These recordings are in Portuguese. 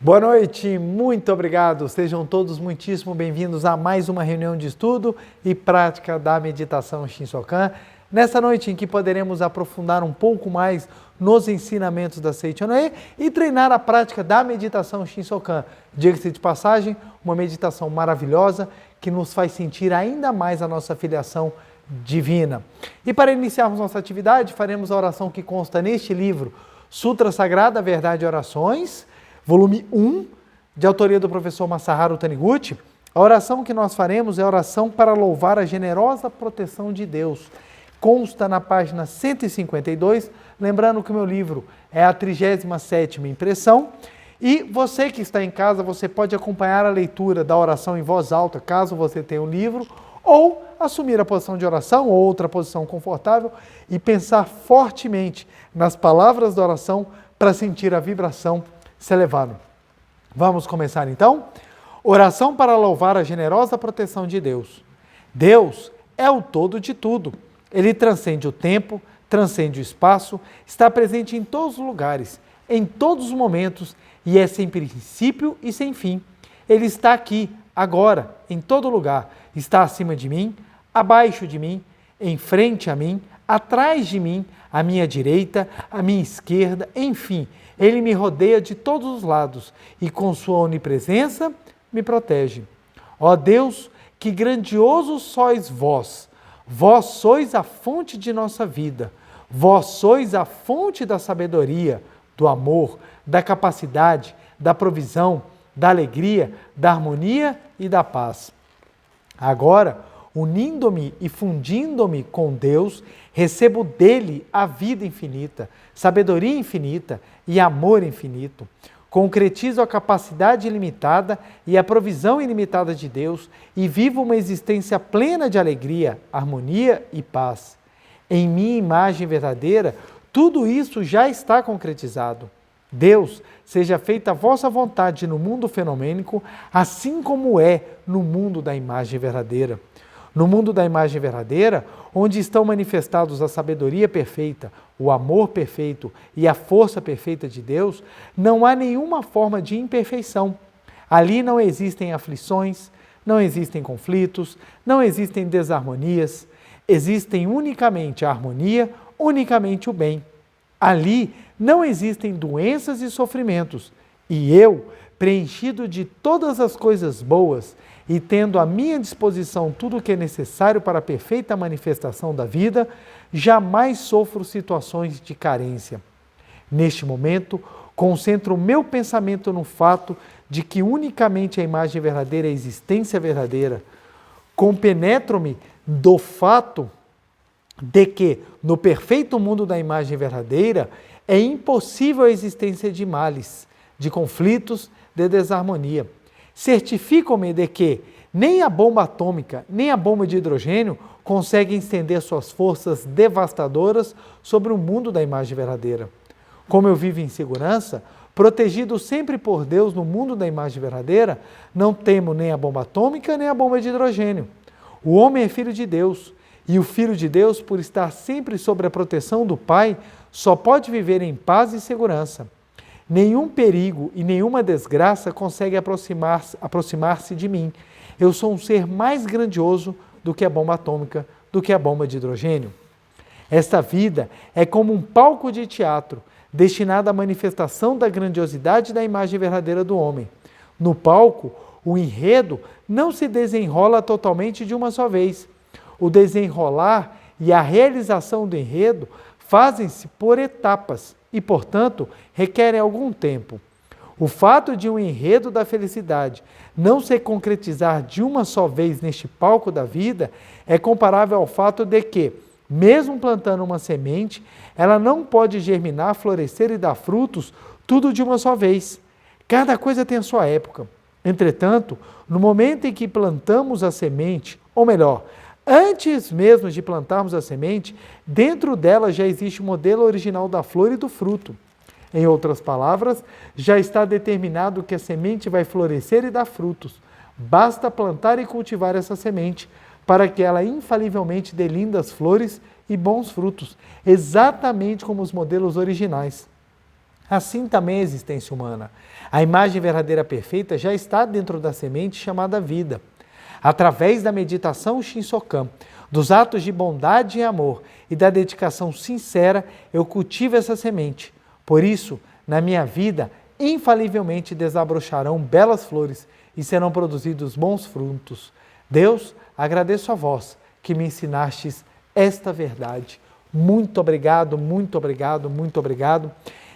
Boa noite, muito obrigado. Sejam todos muitíssimo bem-vindos a mais uma reunião de estudo e prática da meditação Shinsokan. Nessa noite em que poderemos aprofundar um pouco mais nos ensinamentos da Seicho Noe e treinar a prática da meditação Shinsokan. Diga-se de passagem, uma meditação maravilhosa que nos faz sentir ainda mais a nossa filiação divina. E para iniciarmos nossa atividade, faremos a oração que consta neste livro, Sutra Sagrada, Verdade e Orações, volume 1, de autoria do professor Masaharu Taniguchi. A oração que nós faremos é a oração para louvar a generosa proteção de Deus. Consta na página 152, lembrando que o meu livro é a 37ª impressão. E você que está em casa, você pode acompanhar a leitura da oração em voz alta, caso você tenha o livro, ou assumir a posição de oração ou outra posição confortável e pensar fortemente nas palavras da oração para sentir a vibração se elevando. Vamos começar então? Oração para louvar a generosa proteção de Deus. Deus é o todo de tudo. Ele transcende o tempo, transcende o espaço, está presente em todos os lugares, em todos os momentos e é sem princípio e sem fim. Ele está aqui, agora, em todo lugar. Está acima de mim, abaixo de mim, em frente a mim, atrás de mim, à minha direita, à minha esquerda, enfim. Ele me rodeia de todos os lados e com sua onipresença me protege. Ó Deus, que grandioso sois vós! Vós sois a fonte de nossa vida. Vós sois a fonte da sabedoria, do amor, da capacidade, da provisão, da alegria, da harmonia e da paz. Agora, unindo-me e fundindo-me com Deus, recebo dele a vida infinita, sabedoria infinita e amor infinito. Concretizo a capacidade ilimitada e a provisão ilimitada de Deus e vivo uma existência plena de alegria, harmonia e paz. Em minha imagem verdadeira, tudo isso já está concretizado. Deus, seja feita a vossa vontade no mundo fenomênico, assim como é no mundo da imagem verdadeira. No mundo da imagem verdadeira, onde estão manifestados a sabedoria perfeita, o amor perfeito e a força perfeita de Deus, não há nenhuma forma de imperfeição. Ali não existem aflições, não existem conflitos, não existem desarmonias, existem unicamente a harmonia, unicamente o bem. Ali não existem doenças e sofrimentos, e eu, preenchido de todas as coisas boas e tendo à minha disposição tudo o que é necessário para a perfeita manifestação da vida, jamais sofro situações de carência. Neste momento, concentro o meu pensamento no fato de que unicamente a imagem verdadeira é a existência verdadeira. Compenetro-me do fato de que, no perfeito mundo da imagem verdadeira, é impossível a existência de males, de conflitos, de desarmonia. Certifico-me de que nem a bomba atômica, nem a bomba de hidrogênio conseguem estender suas forças devastadoras sobre o mundo da imagem verdadeira. Como eu vivo em segurança, protegido sempre por Deus no mundo da imagem verdadeira, não temo nem a bomba atômica, nem a bomba de hidrogênio. O homem é filho de Deus, e o Filho de Deus, por estar sempre sob a proteção do Pai, só pode viver em paz e segurança. Nenhum perigo e nenhuma desgraça consegue aproximar-se de mim. Eu sou um ser mais grandioso do que a bomba atômica, do que a bomba de hidrogênio. Esta vida é como um palco de teatro, destinado à manifestação da grandiosidade da imagem verdadeira do homem. No palco, o enredo não se desenrola totalmente de uma só vez. O desenrolar e a realização do enredo fazem-se por etapas e, portanto, requerem algum tempo. O fato de um enredo da felicidade não se concretizar de uma só vez neste palco da vida é comparável ao fato de que, mesmo plantando uma semente, ela não pode germinar, florescer e dar frutos tudo de uma só vez. Cada coisa tem a sua época. Entretanto, no momento em que plantamos a semente, ou melhor, antes mesmo de plantarmos a semente, dentro dela já existe o modelo original da flor e do fruto. Em outras palavras, já está determinado que a semente vai florescer e dar frutos. Basta plantar e cultivar essa semente, para que ela infalivelmente dê lindas flores e bons frutos, exatamente como os modelos originais. Assim também a existência humana. A imagem verdadeira perfeita já está dentro da semente chamada vida. Através da meditação Shinsokan, dos atos de bondade e amor e da dedicação sincera, eu cultivo essa semente. Por isso, na minha vida, infalivelmente desabrocharão belas flores e serão produzidos bons frutos. Deus, agradeço a vós que me ensinastes esta verdade. Muito obrigado, muito obrigado, muito obrigado.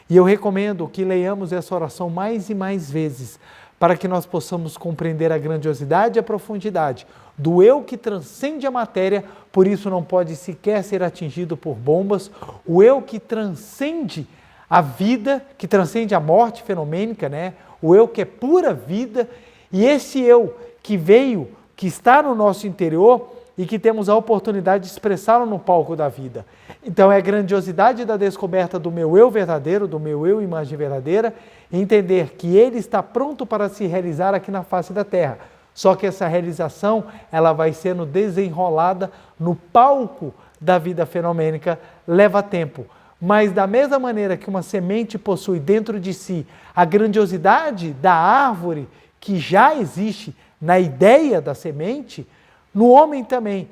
E eu recomendo que leiamos essa oração mais e mais vezes, para que nós possamos compreender a grandiosidade e a profundidade do eu que transcende a matéria, por isso não pode sequer ser atingido por bombas, o eu que transcende a vida, que transcende a morte fenomênica, né? O eu que é pura vida, e esse eu que veio, que está no nosso interior e que temos a oportunidade de expressá-lo no palco da vida. Então é a grandiosidade da descoberta do meu eu verdadeiro, do meu eu imagem verdadeira, entender que ele está pronto para se realizar aqui na face da Terra. Só que essa realização, ela vai sendo desenrolada no palco da vida fenomênica, leva tempo. Mas da mesma maneira que uma semente possui dentro de si a grandiosidade da árvore que já existe na ideia da semente, no homem também,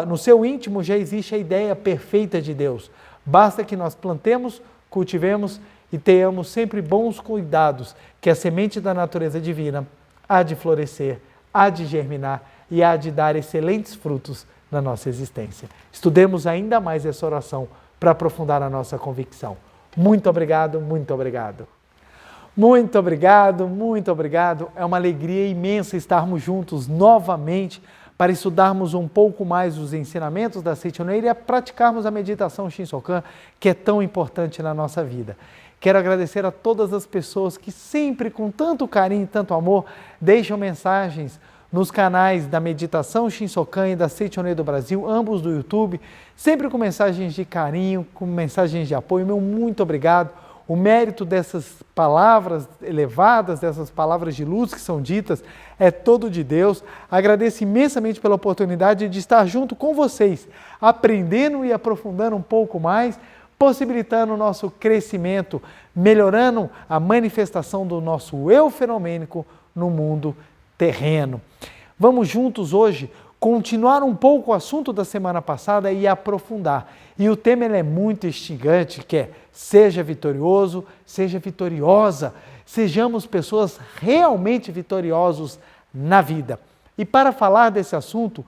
no seu íntimo já existe a ideia perfeita de Deus. Basta que nós plantemos, cultivemos e tenhamos sempre bons cuidados, que a semente da natureza divina há de florescer, há de germinar e há de dar excelentes frutos na nossa existência. Estudemos ainda mais essa oração para aprofundar a nossa convicção. Muito obrigado, muito obrigado. Muito obrigado, muito obrigado. É uma alegria imensa estarmos juntos novamente para estudarmos um pouco mais os ensinamentos da Seichonoye e praticarmos a meditação Shinsokan, que é tão importante na nossa vida. Quero agradecer a todas as pessoas que sempre, com tanto carinho e tanto amor, deixam mensagens nos canais da Meditação Shinsokan e da Seichonoye do Brasil, ambos do YouTube, sempre com mensagens de carinho, com mensagens de apoio. Meu muito obrigado. O mérito dessas palavras elevadas, dessas palavras de luz que são ditas, é todo de Deus. Agradeço imensamente pela oportunidade de estar junto com vocês, aprendendo e aprofundando um pouco mais, possibilitando o nosso crescimento, melhorando a manifestação do nosso eu fenomênico no mundo terreno. Vamos juntos hoje continuar um pouco o assunto da semana passada e aprofundar. E o tema ele é muito instigante, que é seja vitorioso, seja vitoriosa, sejamos pessoas realmente vitoriosos na vida. E para falar desse assunto,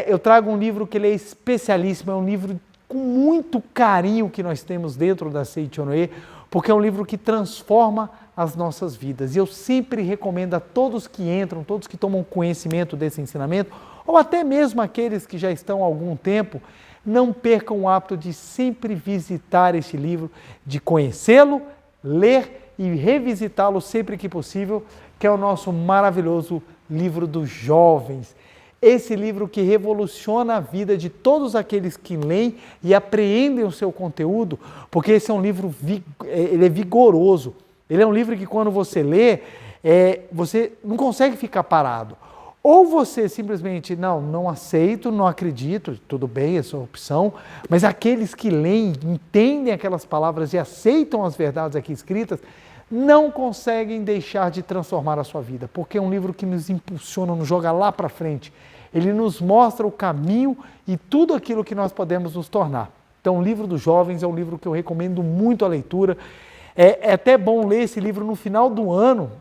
eu trago um livro que ele é especialíssimo, é um livro com muito carinho que nós temos dentro da Seichonoye, porque é um livro que transforma as nossas vidas. E eu sempre recomendo a todos que entram, todos que tomam conhecimento desse ensinamento, ou até mesmo aqueles que já estão há algum tempo, não percam o hábito de sempre visitar este livro, de conhecê-lo, ler e revisitá-lo sempre que possível, que é o nosso maravilhoso livro dos jovens. Esse livro que revoluciona a vida de todos aqueles que leem e apreendem o seu conteúdo, porque esse é um livro ele é vigoroso. Ele é um livro que quando você lê, você não consegue ficar parado. Ou você simplesmente, não aceito, não acredito, tudo bem, é sua opção, mas aqueles que leem, entendem aquelas palavras e aceitam as verdades aqui escritas, não conseguem deixar de transformar a sua vida, porque é um livro que nos impulsiona, nos joga lá para frente. Ele nos mostra o caminho e tudo aquilo que nós podemos nos tornar. Então, o livro dos jovens é um livro que eu recomendo muito a leitura. É até bom ler esse livro no final do ano,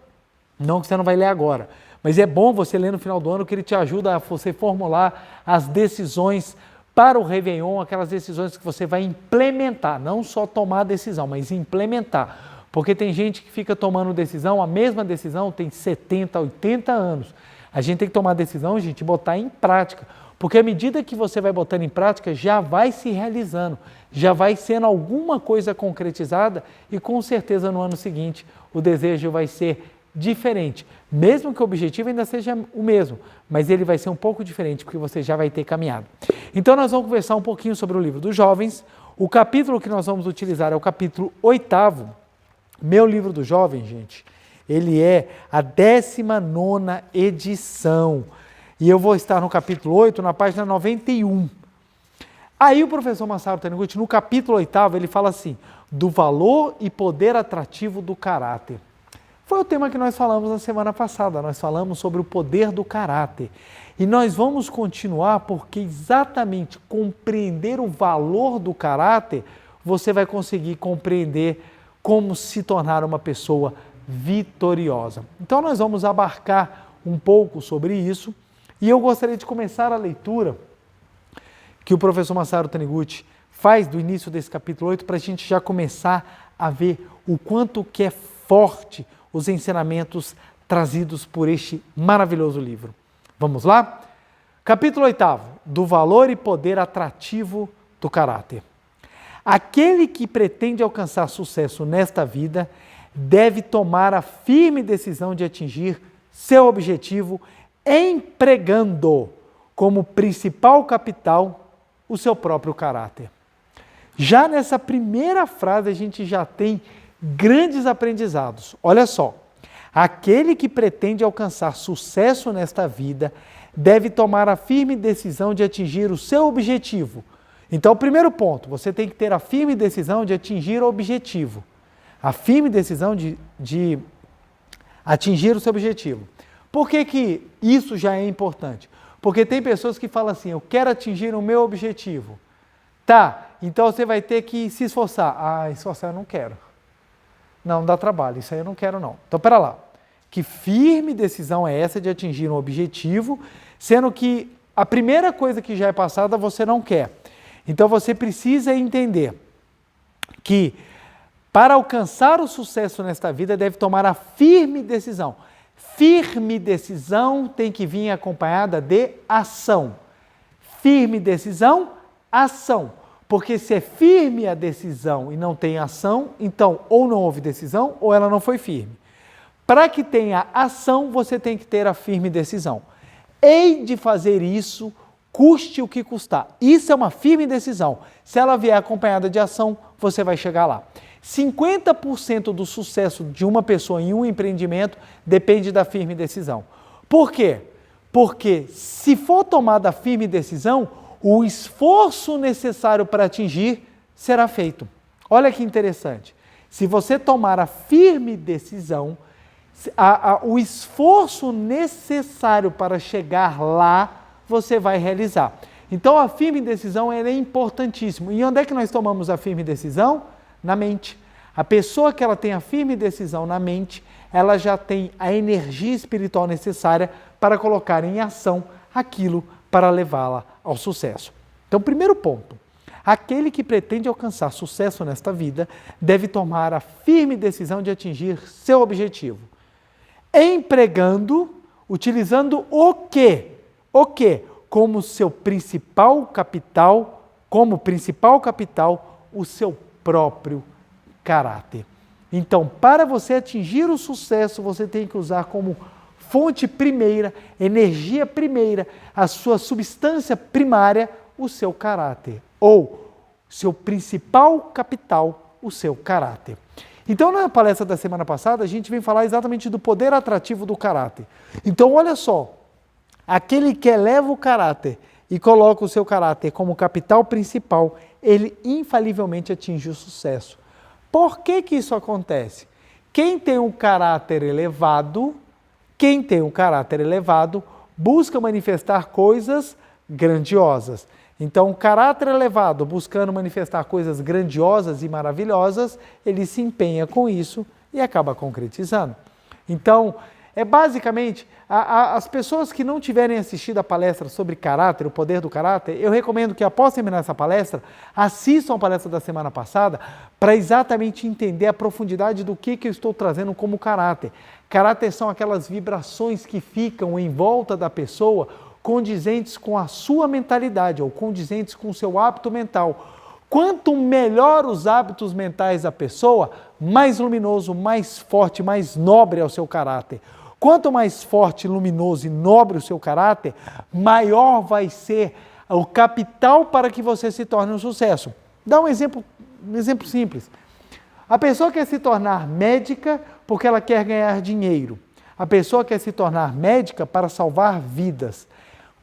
não que você não vai ler agora, mas é bom você ler no final do ano, que ele te ajuda a você formular as decisões para o Réveillon, aquelas decisões que você vai implementar, não só tomar a decisão, mas implementar. Porque tem gente que fica tomando decisão, a mesma decisão tem 70, 80 anos. A gente tem que tomar a decisão, gente, e botar em prática. Porque à medida que você vai botando em prática, já vai se realizando, já vai sendo alguma coisa concretizada e com certeza no ano seguinte o desejo vai ser diferente. Mesmo que o objetivo ainda seja o mesmo, mas ele vai ser um pouco diferente porque você já vai ter caminhado. Então nós vamos conversar um pouquinho sobre o livro dos jovens. O capítulo que nós vamos utilizar é o capítulo 8º. Meu livro dos jovens, gente, ele é a 19ª edição. E eu vou estar no capítulo 8, na página 91. Aí o professor Masaru Taniguchi, no capítulo 8º, ele fala assim, do valor e poder atrativo do caráter. Foi o tema que nós falamos na semana passada, nós falamos sobre o poder do caráter. E nós vamos continuar porque exatamente compreender o valor do caráter, você vai conseguir compreender como se tornar uma pessoa vitoriosa. Então nós vamos abarcar um pouco sobre isso e eu gostaria de começar a leitura que o professor Masaru Taniguchi faz do início desse capítulo 8 para a gente já começar a ver o quanto que é forte os ensinamentos trazidos por este maravilhoso livro. Vamos lá? Capítulo 8º, do valor e poder atrativo do caráter. Aquele que pretende alcançar sucesso nesta vida deve tomar a firme decisão de atingir seu objetivo empregando como principal capital o seu próprio caráter. Já nessa primeira frase a gente já tem grandes aprendizados. Olha só, aquele que pretende alcançar sucesso nesta vida deve tomar a firme decisão de atingir o seu objetivo. Então, o primeiro ponto, você tem que ter a firme decisão de atingir o objetivo. A firme decisão de atingir o seu objetivo. Por que que isso já é importante? Porque tem pessoas que falam assim, eu quero atingir o meu objetivo. Tá, então você vai ter que se esforçar. Ah, esforçar eu não quero. Não dá trabalho, isso aí eu não quero não. Então, pera lá. Que firme decisão é essa de atingir um objetivo, sendo que a primeira coisa que já é passada você não quer. Então, você precisa entender que para alcançar o sucesso nesta vida deve tomar a firme decisão. Firme decisão tem que vir acompanhada de ação. Firme decisão, ação. Porque se é firme a decisão e não tem ação, então ou não houve decisão ou ela não foi firme. Para que tenha ação, você tem que ter a firme decisão. Hei de fazer isso, custe o que custar. Isso é uma firme decisão. Se ela vier acompanhada de ação, você vai chegar lá. 50% do sucesso de uma pessoa em um empreendimento depende da firme decisão. Por quê? Porque se for tomada a firme decisão, o esforço necessário para atingir será feito. Olha que interessante. Se você tomar a firme decisão, o esforço necessário para chegar lá, você vai realizar. Então, a firme decisão é importantíssima. E onde é que nós tomamos a firme decisão? Na mente. A pessoa que ela tem a firme decisão na mente, ela já tem a energia espiritual necessária para colocar em ação aquilo para levá-la ao sucesso. Então, primeiro ponto, aquele que pretende alcançar sucesso nesta vida deve tomar a firme decisão de atingir seu objetivo. Empregando, utilizando o quê? O quê? Como principal capital, o seu próprio caráter. Então, para você atingir o sucesso, você tem que usar como fonte primeira, energia primeira, a sua substância primária, o seu caráter. Ou seu principal capital, o seu caráter. Então, na palestra da semana passada, a gente vem falar exatamente do poder atrativo do caráter. Então, olha só, aquele que eleva o caráter e coloca o seu caráter como capital principal, ele infalivelmente atinge o sucesso. Por que que isso acontece? Quem tem um caráter elevado, busca manifestar coisas grandiosas. Então, o caráter elevado, buscando manifestar coisas grandiosas e maravilhosas, ele se empenha com isso e acaba concretizando. Então, é basicamente, as pessoas que não tiverem assistido a palestra sobre caráter, o poder do caráter, eu recomendo que após terminar essa palestra, assistam a palestra da semana passada para exatamente entender a profundidade do que eu estou trazendo como caráter. Caráter são aquelas vibrações que ficam em volta da pessoa condizentes com a sua mentalidade ou condizentes com o seu hábito mental. Quanto melhor os hábitos mentais da pessoa, mais luminoso, mais forte, mais nobre é o seu caráter. Quanto mais forte, luminoso e nobre o seu caráter, maior vai ser o capital para que você se torne um sucesso. Dá um exemplo simples. A pessoa quer se tornar médica porque ela quer ganhar dinheiro. A pessoa quer se tornar médica para salvar vidas.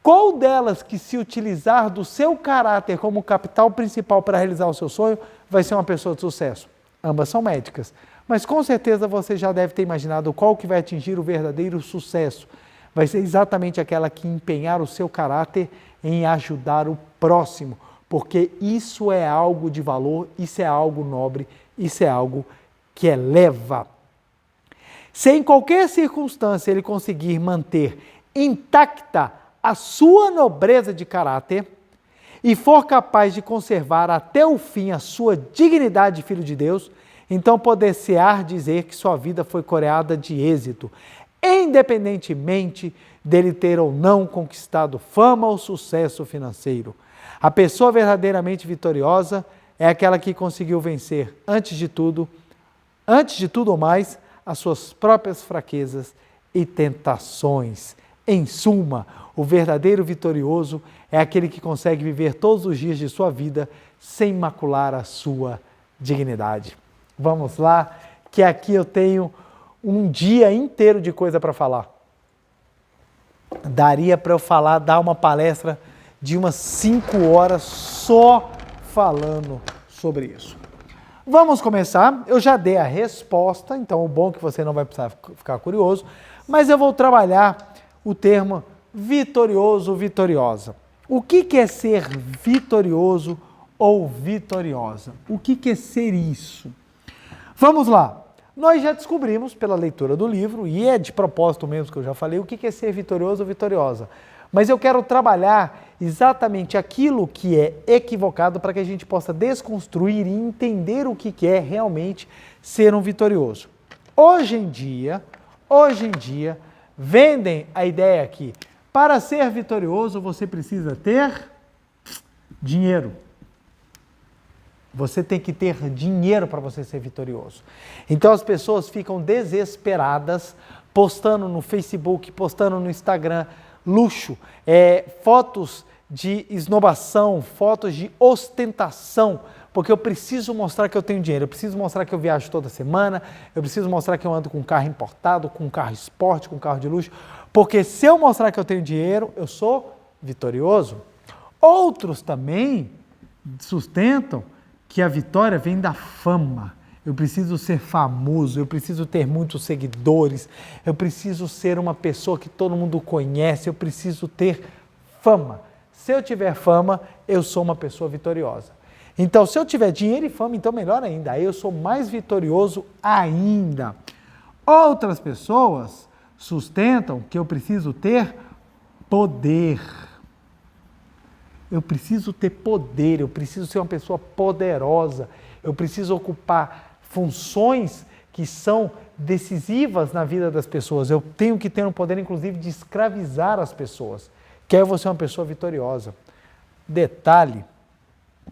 Qual delas que se utilizar do seu caráter como capital principal para realizar o seu sonho, vai ser uma pessoa de sucesso? Ambas são médicas. Mas com certeza você já deve ter imaginado qual que vai atingir o verdadeiro sucesso. Vai ser exatamente aquela que empenhar o seu caráter em ajudar o próximo. Porque isso é algo de valor, isso é algo nobre, isso é algo que eleva. Se em qualquer circunstância ele conseguir manter intacta a sua nobreza de caráter e for capaz de conservar até o fim a sua dignidade de filho de Deus, então poder-se-á dizer que sua vida foi coreada de êxito, independentemente dele ter ou não conquistado fama ou sucesso financeiro. A pessoa verdadeiramente vitoriosa é aquela que conseguiu vencer, antes de tudo ou mais, as suas próprias fraquezas e tentações. Em suma, o verdadeiro vitorioso é aquele que consegue viver todos os dias de sua vida sem macular a sua dignidade. Vamos lá, que aqui eu tenho um dia inteiro de coisa para falar. Daria para eu dar uma palestra de umas 5 horas só falando sobre isso. Vamos começar. Eu já dei a resposta, então o bom é que você não vai precisar ficar curioso, mas eu vou trabalhar o termo vitorioso, vitoriosa. O que é ser vitorioso ou vitoriosa? O que é ser isso? Vamos lá. Nós já descobrimos pela leitura do livro, e é de propósito mesmo que eu já falei, o que é ser vitorioso ou vitoriosa. Mas eu quero trabalhar exatamente aquilo que é equivocado para que a gente possa desconstruir e entender o que é realmente ser um vitorioso. Hoje em dia, vendem a ideia que para ser vitorioso você precisa ter dinheiro. Você tem que ter dinheiro para você ser vitorioso. Então as pessoas ficam desesperadas, postando no Facebook, postando no Instagram, luxo, fotos de esnobação, fotos de ostentação, porque eu preciso mostrar que eu tenho dinheiro, eu preciso mostrar que eu viajo toda semana, eu preciso mostrar que eu ando com um carro importado, com um carro esporte, com um carro de luxo, porque se eu mostrar que eu tenho dinheiro, eu sou vitorioso. Outros também sustentam que a vitória vem da fama. Eu preciso ser famoso, eu preciso ter muitos seguidores, eu preciso ser uma pessoa que todo mundo conhece, eu preciso ter fama. Se eu tiver fama, eu sou uma pessoa vitoriosa. Então, se eu tiver dinheiro e fama, então melhor ainda, aí eu sou mais vitorioso ainda. Outras pessoas sustentam que eu preciso ter poder. Eu preciso ter poder, eu preciso ser uma pessoa poderosa, eu preciso ocupar funções que são decisivas na vida das pessoas. Eu tenho que ter um poder, inclusive, de escravizar as pessoas. Que aí eu vou ser uma pessoa vitoriosa. Detalhe,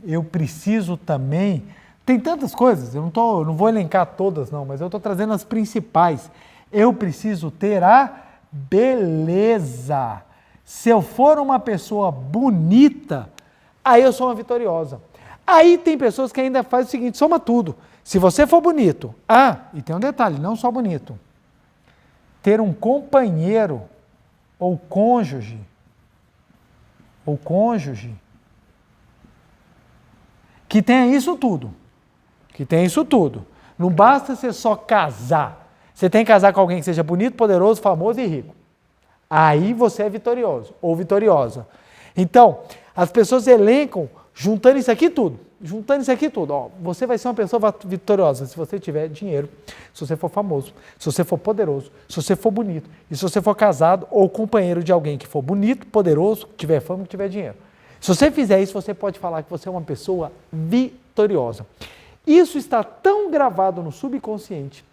eu preciso também... Tem tantas coisas, eu não vou elencar todas não, mas eu estou trazendo as principais. Eu preciso ter a beleza. Se eu for uma pessoa bonita, aí eu sou uma vitoriosa. Aí tem pessoas que ainda fazem o seguinte, soma tudo. Se você for bonito, e tem um detalhe, não só bonito, ter um companheiro ou cônjuge, que tenha isso tudo. Não basta você só casar. Você tem que casar com alguém que seja bonito, poderoso, famoso e rico. Aí você é vitorioso ou vitoriosa. Então, as pessoas elencam juntando isso aqui tudo. Você vai ser uma pessoa vitoriosa se você tiver dinheiro, se você for famoso, se você for poderoso, se você for bonito e se você for casado ou companheiro de alguém que for bonito, poderoso, que tiver fama, que tiver dinheiro. Se você fizer isso, você pode falar que você é uma pessoa vitoriosa. Isso está tão gravado no subconsciente,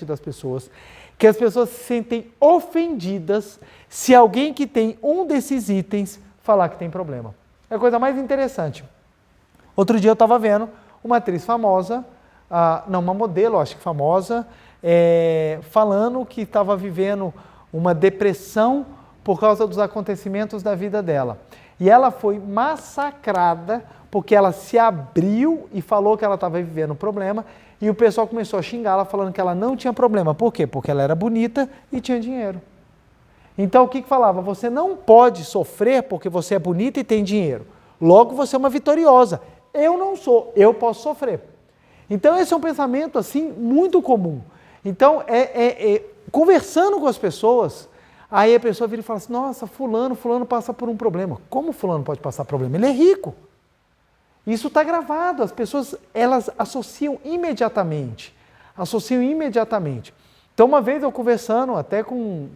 das pessoas, que as pessoas se sentem ofendidas se alguém que tem um desses itens falar que tem problema. É a coisa mais interessante. Outro dia eu estava vendo uma atriz famosa, uma modelo, acho que famosa, falando que estava vivendo uma depressão por causa dos acontecimentos da vida dela. E ela foi massacrada porque ela se abriu e falou que ela estava vivendo um problema e o pessoal começou a xingá-la falando que ela não tinha problema. Por quê? Porque ela era bonita e tinha dinheiro. Então, o que falava? Você não pode sofrer porque você é bonita e tem dinheiro. Logo, você é uma vitoriosa. Eu não sou, eu posso sofrer. Então, esse é um pensamento, assim, muito comum. Então, conversando com as pessoas, aí a pessoa vira e fala assim, nossa, fulano passa por um problema. Como fulano pode passar problema? Ele é rico. Isso está gravado, as pessoas, elas associam imediatamente. Então, uma vez eu conversando até com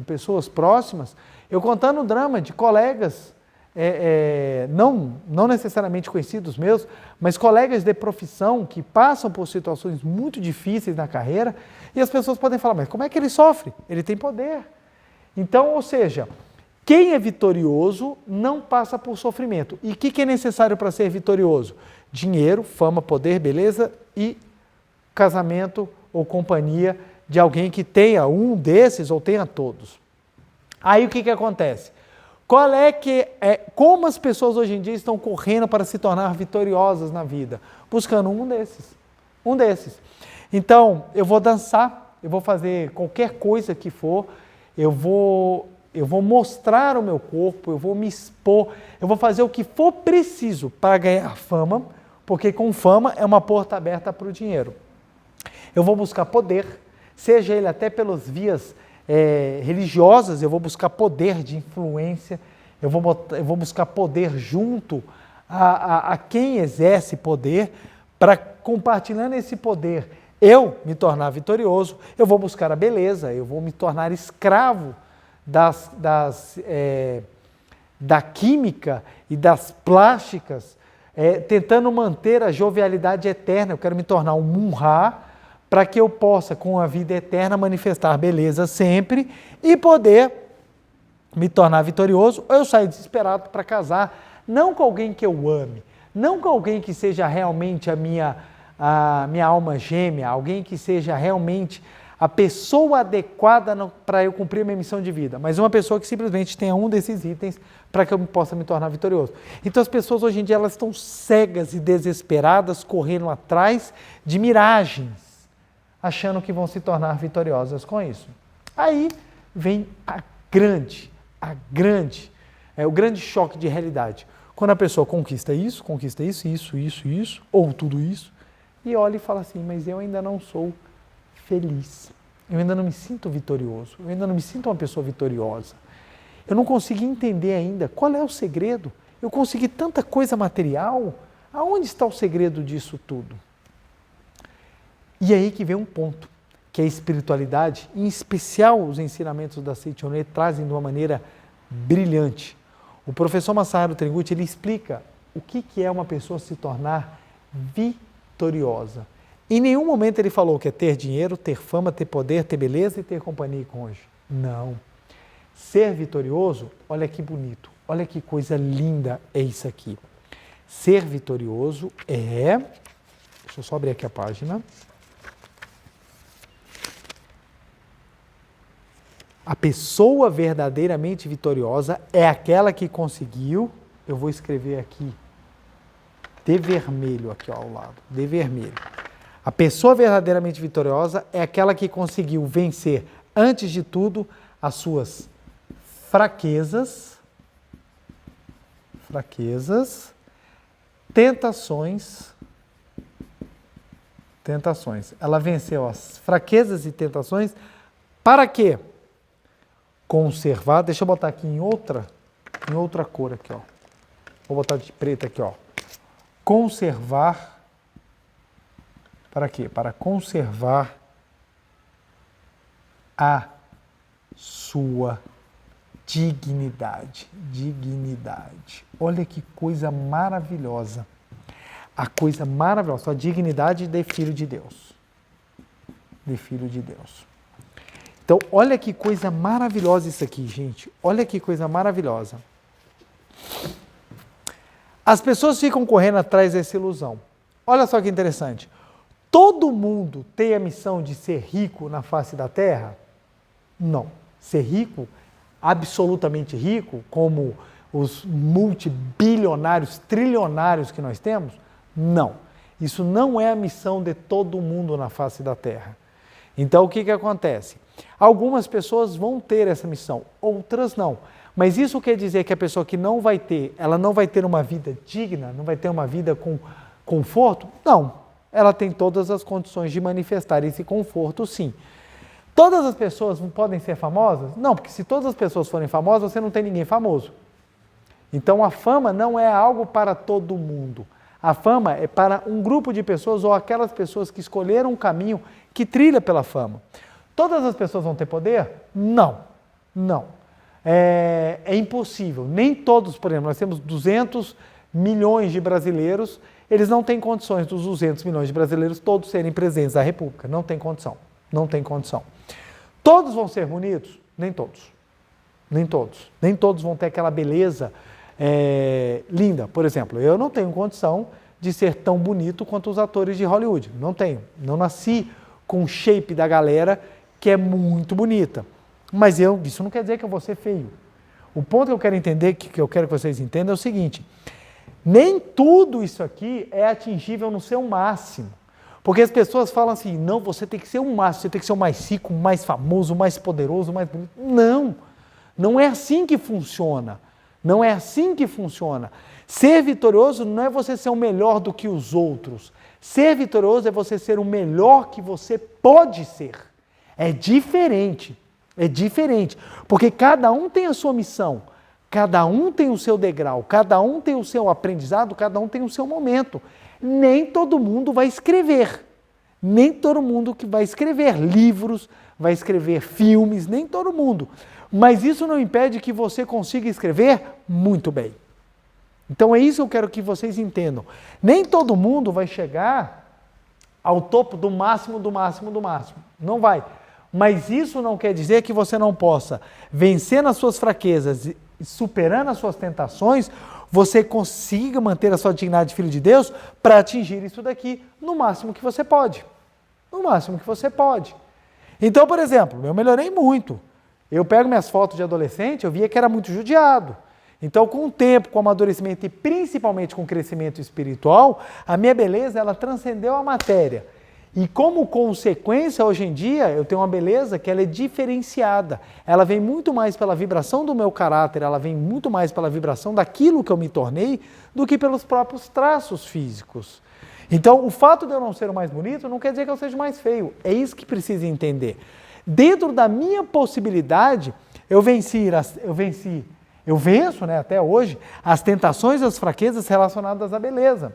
pessoas próximas, eu contando o drama de colegas, não necessariamente conhecidos meus, mas colegas de profissão que passam por situações muito difíceis na carreira, e as pessoas podem falar, mas como é que ele sofre? Ele tem poder. Então, ou seja, quem é vitorioso não passa por sofrimento. E o que é necessário para ser vitorioso? Dinheiro, fama, poder, beleza e casamento ou companhia de alguém que tenha um desses ou tenha todos. Aí o que acontece? Como as pessoas hoje em dia estão correndo para se tornar vitoriosas na vida? Buscando um desses. Então, eu vou dançar, eu vou fazer qualquer coisa que for, eu vou mostrar o meu corpo, eu vou me expor, eu vou fazer o que for preciso para ganhar fama, porque com fama é uma porta aberta para o dinheiro. Eu vou buscar poder, seja ele até pelas vias religiosas, eu vou buscar poder de influência, eu vou buscar poder junto a quem exerce poder, para compartilhando esse poder, eu me tornar vitorioso, eu vou buscar a beleza, eu vou me tornar escravo da química e das plásticas, tentando manter a jovialidade eterna. Eu quero me tornar um munhá para que eu possa, com a vida eterna, manifestar beleza sempre e poder me tornar vitorioso, ou eu sair desesperado para casar, não com alguém que eu ame, não com alguém que seja realmente a minha alma gêmea, alguém que seja realmente a pessoa adequada para eu cumprir a minha missão de vida, mas uma pessoa que simplesmente tenha um desses itens para que eu possa me tornar vitorioso. Então as pessoas hoje em dia elas estão cegas e desesperadas, correndo atrás de miragens, achando que vão se tornar vitoriosas com isso. Aí vem o grande choque de realidade. Quando a pessoa conquista isso, ou tudo isso, e olha e fala assim, mas eu ainda não sou feliz, eu ainda não me sinto vitorioso, eu ainda não me sinto uma pessoa vitoriosa. Eu não consegui entender ainda qual é o segredo. Eu consegui tanta coisa material, aonde está o segredo disso tudo? E aí que vem um ponto, que a espiritualidade, em especial os ensinamentos da Seichoné, trazem de uma maneira brilhante. O professor Masaharu Taniguchi, ele explica o que é uma pessoa se tornar vitoriosa. Em nenhum momento ele falou que é ter dinheiro, ter fama, ter poder, ter beleza e ter companhia e cônjuge. Não. Ser vitorioso, olha que bonito, olha que coisa linda é isso aqui. Ser vitorioso deixa eu só abrir aqui a página. A pessoa verdadeiramente vitoriosa é aquela que conseguiu, eu vou escrever aqui, de vermelho aqui ao lado, de vermelho. A pessoa verdadeiramente vitoriosa é aquela que conseguiu vencer, antes de tudo, as suas fraquezas, tentações. Ela venceu as fraquezas e tentações para quê? Conservar, deixa eu botar aqui em outra cor aqui, ó. Vou botar de preto aqui, ó. Conservar, para quê? Para conservar a sua dignidade. Olha que coisa maravilhosa. A coisa maravilhosa, sua dignidade de filho de Deus. Então, olha que coisa maravilhosa isso aqui, gente. Olha que coisa maravilhosa. As pessoas ficam correndo atrás dessa ilusão. Olha só que interessante. Todo mundo tem a missão de ser rico na face da Terra? Não. Ser rico, absolutamente rico, como os multibilionários, trilionários que nós temos? Não. Isso não é a missão de todo mundo na face da Terra. Então, o que acontece? Algumas pessoas vão ter essa missão, outras não. Mas isso quer dizer que a pessoa que não vai ter, ela não vai ter uma vida digna, não vai ter uma vida com conforto? Não. Ela tem todas as condições de manifestar esse conforto, sim. Todas as pessoas não podem ser famosas? Não, porque se todas as pessoas forem famosas, você não tem ninguém famoso. Então a fama não é algo para todo mundo. A fama é para um grupo de pessoas ou aquelas pessoas que escolheram um caminho que trilha pela fama. Todas as pessoas vão ter poder? Não, não. É impossível. Nem todos, por exemplo, nós temos 200 milhões de brasileiros, eles não têm condições dos 200 milhões de brasileiros todos serem presidentes da República. Não tem condição, não tem condição. Todos vão ser bonitos? Nem todos. Nem todos. Nem todos vão ter aquela beleza linda. Por exemplo, eu não tenho condição de ser tão bonito quanto os atores de Hollywood. Não tenho. Não nasci com o shape da galera que é muito bonita. Mas isso não quer dizer que eu vou ser feio. O ponto que eu quero entender, que eu quero que vocês entendam é o seguinte: nem tudo isso aqui é atingível no seu máximo. Porque as pessoas falam assim, não, você tem que ser o máximo, você tem que ser o mais rico, o mais famoso, o mais poderoso, o mais bonito. Não, não é assim que funciona. Não é assim que funciona. Ser vitorioso não é você ser o melhor do que os outros. Ser vitorioso é você ser o melhor que você pode ser. É diferente. É diferente. Porque cada um tem a sua missão. Cada um tem o seu degrau. Cada um tem o seu aprendizado. Cada um tem o seu momento. Nem todo mundo vai escrever. Nem todo mundo que vai escrever livros, vai escrever filmes, nem todo mundo. Mas isso não impede que você consiga escrever muito bem. Então é isso que eu quero que vocês entendam. Nem todo mundo vai chegar ao topo do máximo, do máximo, do máximo. Não vai. Mas isso não quer dizer que você não possa, vencendo as suas fraquezas e superando as suas tentações, você consiga manter a sua dignidade de filho de Deus para atingir isso daqui no máximo que você pode. No máximo que você pode. Então, por exemplo, eu melhorei muito. Eu pego minhas fotos de adolescente, eu via que era muito judiado. Então, com o tempo, com o amadurecimento e principalmente com o crescimento espiritual, a minha beleza, ela transcendeu a matéria. E como consequência, hoje em dia, eu tenho uma beleza que ela é diferenciada. Ela vem muito mais pela vibração do meu caráter, ela vem muito mais pela vibração daquilo que eu me tornei, do que pelos próprios traços físicos. Então, o fato de eu não ser o mais bonito não quer dizer que eu seja o mais feio. É isso que precisa entender. Dentro da minha possibilidade, eu venço, né, até hoje, as tentações e as fraquezas relacionadas à beleza.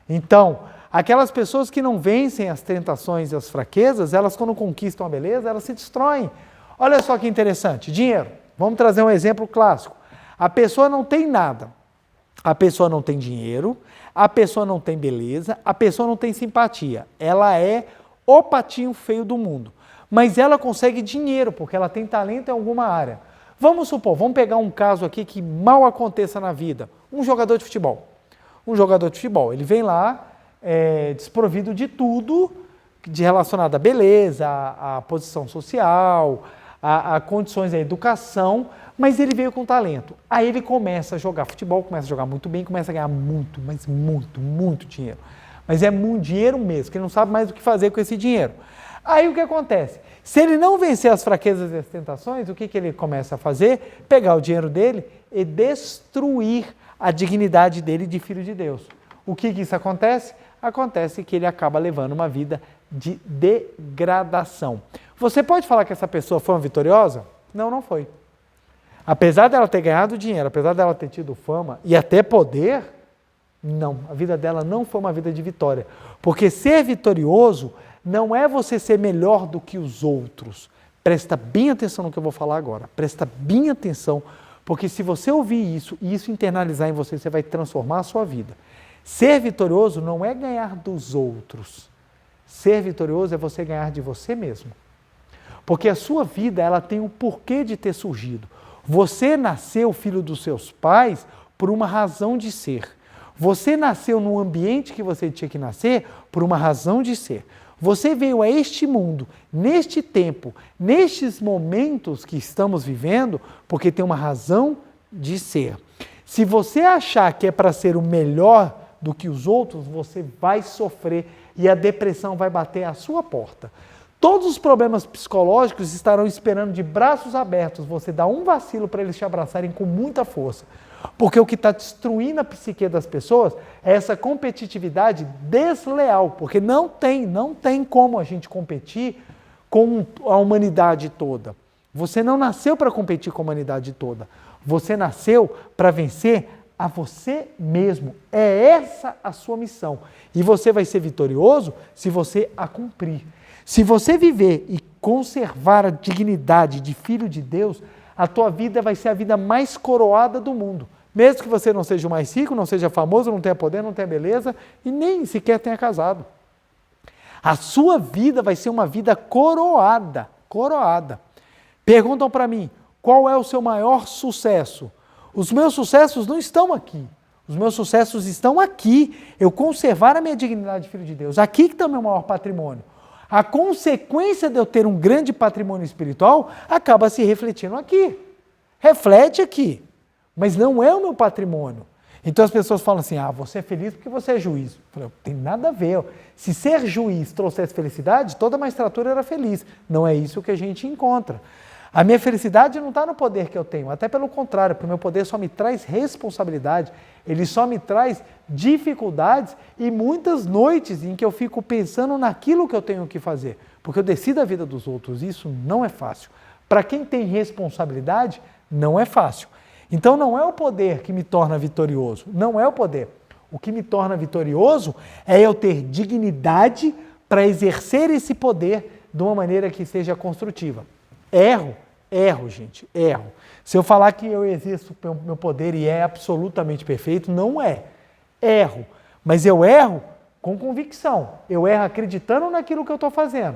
Então, aquelas pessoas que não vencem as tentações e as fraquezas, elas quando conquistam a beleza, elas se destroem. Olha só que interessante, dinheiro. Vamos trazer um exemplo clássico. A pessoa não tem nada. A pessoa não tem dinheiro, a pessoa não tem beleza, a pessoa não tem simpatia. Ela é o patinho feio do mundo. Mas ela consegue dinheiro, porque ela tem talento em alguma área. Vamos supor, vamos pegar um caso aqui que mal aconteça na vida. Um jogador de futebol. Um jogador de futebol, ele vem lá desprovido de tudo de relacionado à beleza, à posição social, a condições da educação, mas ele veio com talento. Aí ele começa a jogar futebol, começa a jogar muito bem, começa a ganhar muito, mas muito dinheiro. Mas é muito dinheiro mesmo, que ele não sabe mais o que fazer com esse dinheiro. Aí o que acontece? Se ele não vencer as fraquezas e as tentações, o que ele começa a fazer? Pegar o dinheiro dele e destruir a dignidade dele de filho de Deus. O que isso acontece? Acontece que ele acaba levando uma vida de degradação. Você pode falar que essa pessoa foi uma vitoriosa? Não, não foi. Apesar dela ter ganhado dinheiro, apesar dela ter tido fama e até poder, não, a vida dela não foi uma vida de vitória. Porque ser vitorioso não é você ser melhor do que os outros. Presta bem atenção no que eu vou falar agora. Presta bem atenção, porque se você ouvir isso e isso internalizar em você, você vai transformar a sua vida. Ser vitorioso não é ganhar dos outros. Ser vitorioso é você ganhar de você mesmo. Porque a sua vida, ela tem um porquê de ter surgido. Você nasceu filho dos seus pais por uma razão de ser. Você nasceu num ambiente que você tinha que nascer por uma razão de ser. Você veio a este mundo, neste tempo, nestes momentos que estamos vivendo, porque tem uma razão de ser. Se você achar que é para ser o melhor do que os outros, você vai sofrer e a depressão vai bater à sua porta. Todos os problemas psicológicos estarão esperando de braços abertos você dar um vacilo para eles te abraçarem com muita força. Porque o que está destruindo a psique das pessoas é essa competitividade desleal, porque não tem como a gente competir com a humanidade toda. Você não nasceu para competir com a humanidade toda. Você nasceu para vencer a você mesmo. É essa a sua missão. E você vai ser vitorioso se você a cumprir. Se você viver e conservar a dignidade de filho de Deus, a tua vida vai ser a vida mais coroada do mundo. Mesmo que você não seja o mais rico, não seja famoso, não tenha poder, não tenha beleza e nem sequer tenha casado. A sua vida vai ser uma vida coroada, coroada. Perguntam para mim, qual é o seu maior sucesso? Os meus sucessos não estão aqui. Os meus sucessos estão aqui. Eu conservar a minha dignidade de filho de Deus. Aqui que está o meu maior patrimônio. A consequência de eu ter um grande patrimônio espiritual acaba se refletindo aqui. Reflete aqui, mas não é o meu patrimônio. Então as pessoas falam assim, você é feliz porque você é juiz. Eu falei, tem nada a ver. Se ser juiz trouxesse felicidade, toda a magistratura era feliz. Não é isso que a gente encontra. A minha felicidade não está no poder que eu tenho, até pelo contrário, porque o meu poder só me traz responsabilidade, ele só me traz dificuldades e muitas noites em que eu fico pensando naquilo que eu tenho que fazer, porque eu decido a vida dos outros, isso não é fácil. Para quem tem responsabilidade, não é fácil. Então não é o poder que me torna vitorioso, não é o poder. O que me torna vitorioso é eu ter dignidade para exercer esse poder de uma maneira que seja construtiva. Erro, gente, erro. Se eu falar que eu exerço o meu poder e é absolutamente perfeito, não é. Erro. Mas eu erro com convicção. Eu erro acreditando naquilo que eu estou fazendo.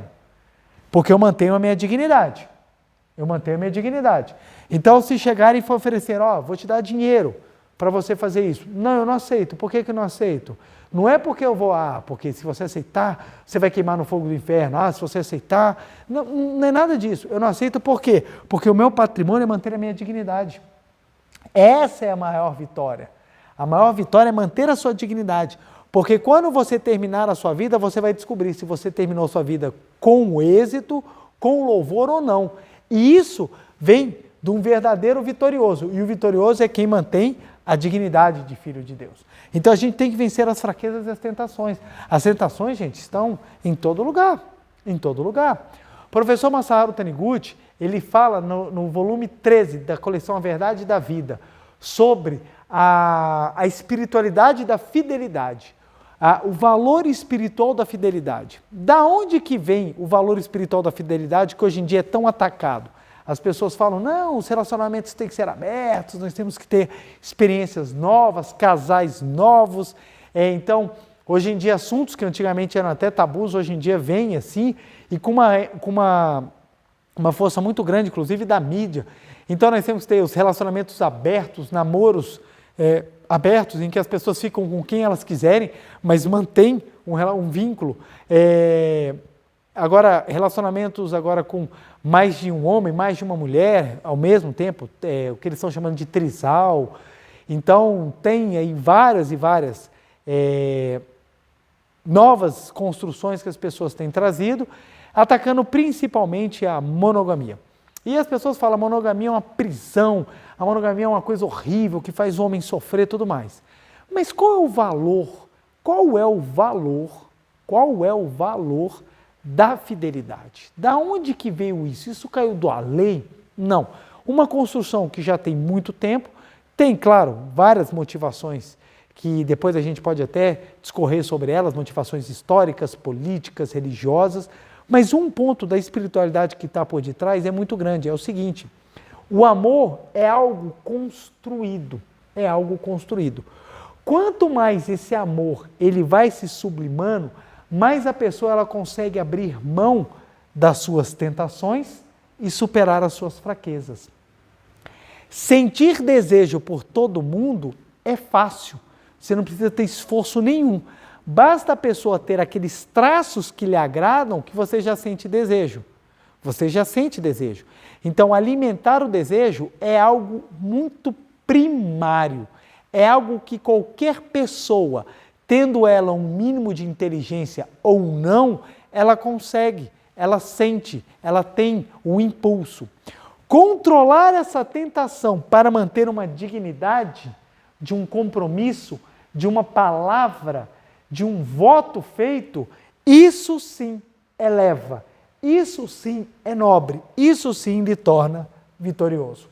Porque eu mantenho a minha dignidade. Eu mantenho a minha dignidade. Então, se chegarem e oferecer, vou te dar dinheiro para você fazer isso. Não, eu não aceito. Por que eu não aceito? Não é porque eu vou, porque se você aceitar, você vai queimar no fogo do inferno. Se você aceitar... Não é nada disso. Eu não aceito por quê? Porque o meu patrimônio é manter a minha dignidade. Essa é a maior vitória. A maior vitória é manter a sua dignidade. Porque quando você terminar a sua vida, você vai descobrir se você terminou a sua vida com êxito, com louvor ou não. E isso vem de um verdadeiro vitorioso. E o vitorioso é quem mantém a dignidade de filho de Deus. Então a gente tem que vencer as fraquezas e as tentações. As tentações, gente, estão em todo lugar. Em todo lugar. O professor Masaharu Taniguchi, ele fala no volume 13 da coleção A Verdade da Vida, sobre a espiritualidade da fidelidade. O valor espiritual da fidelidade. Da onde que vem o valor espiritual da fidelidade que hoje em dia é tão atacado? As pessoas falam, não, os relacionamentos têm que ser abertos, nós temos que ter experiências novas, casais novos. Então, hoje em dia, assuntos que antigamente eram até tabus, hoje em dia vêm assim, e com uma força muito grande, inclusive da mídia. Então, nós temos que ter os relacionamentos abertos, namoros abertos, em que as pessoas ficam com quem elas quiserem, mas mantêm um vínculo. Agora, relacionamentos agora com mais de um homem, mais de uma mulher, ao mesmo tempo, o que eles estão chamando de trisal. Então, tem aí várias e várias novas construções que as pessoas têm trazido, atacando principalmente a monogamia. E as pessoas falam, a monogamia é uma prisão, a monogamia é uma coisa horrível, que faz o homem sofrer e tudo mais. Mas qual é o valor? Qual é o valor da fidelidade? Da onde que veio isso? Isso caiu do além? Não. Uma construção que já tem muito tempo, tem, claro, várias motivações que depois a gente pode até discorrer sobre elas, motivações históricas, políticas, religiosas, mas um ponto da espiritualidade que está por detrás é muito grande, é o seguinte, o amor é algo construído, Quanto mais esse amor ele vai se sublimando, mais a pessoa ela consegue abrir mão das suas tentações e superar as suas fraquezas. Sentir desejo por todo mundo é fácil, você não precisa ter esforço nenhum. Basta a pessoa ter aqueles traços que lhe agradam que você já sente desejo. Então, alimentar o desejo é algo muito primário, é algo que qualquer pessoa, tendo ela um mínimo de inteligência ou não, ela consegue ela sente, ela tem um impulso. Controlar essa tentação para manter uma dignidade de um compromisso, de uma palavra, de um voto feito, isso sim eleva, isso sim é nobre, isso sim lhe torna vitorioso.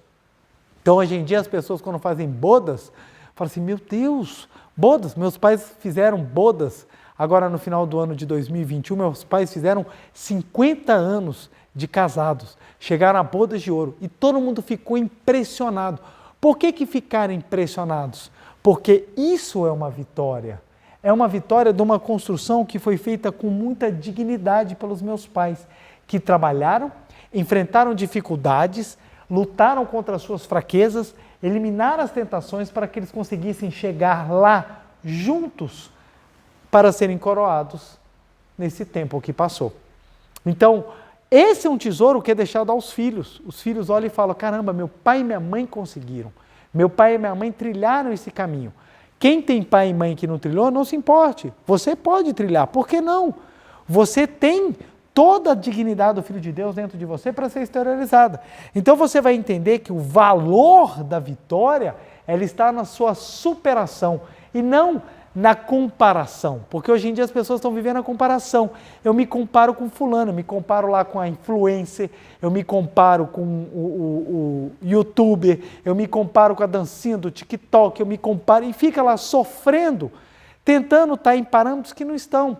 Então, hoje em dia, as pessoas, quando fazem bodas, falam assim, meu Deus, bodas, meus pais fizeram bodas, agora no final do ano de 2021, meus pais fizeram 50 anos de casados, chegaram a bodas de ouro e todo mundo ficou impressionado. Por que ficaram impressionados? Porque isso é uma vitória de uma construção que foi feita com muita dignidade pelos meus pais, que trabalharam, enfrentaram dificuldades, lutaram contra as suas fraquezas, eliminaram as tentações para que eles conseguissem chegar lá juntos para serem coroados nesse tempo que passou. Então, esse é um tesouro que é deixado aos filhos. Os filhos olham e falam, caramba, meu pai e minha mãe conseguiram. Meu pai e minha mãe trilharam esse caminho. Quem tem pai e mãe que não trilhou, não se importe. Você pode trilhar, por que não? Você tem toda a dignidade do Filho de Deus dentro de você para ser exteriorizada. Então você vai entender que o valor da vitória, ela está na sua superação e não na comparação, porque hoje em dia as pessoas estão vivendo a comparação. Eu me comparo com fulano, eu me comparo lá com a influencer, eu me comparo com o youtuber, eu me comparo com a dancinha do TikTok, eu me comparo e fica lá sofrendo, tentando estar em parâmetros que não estão.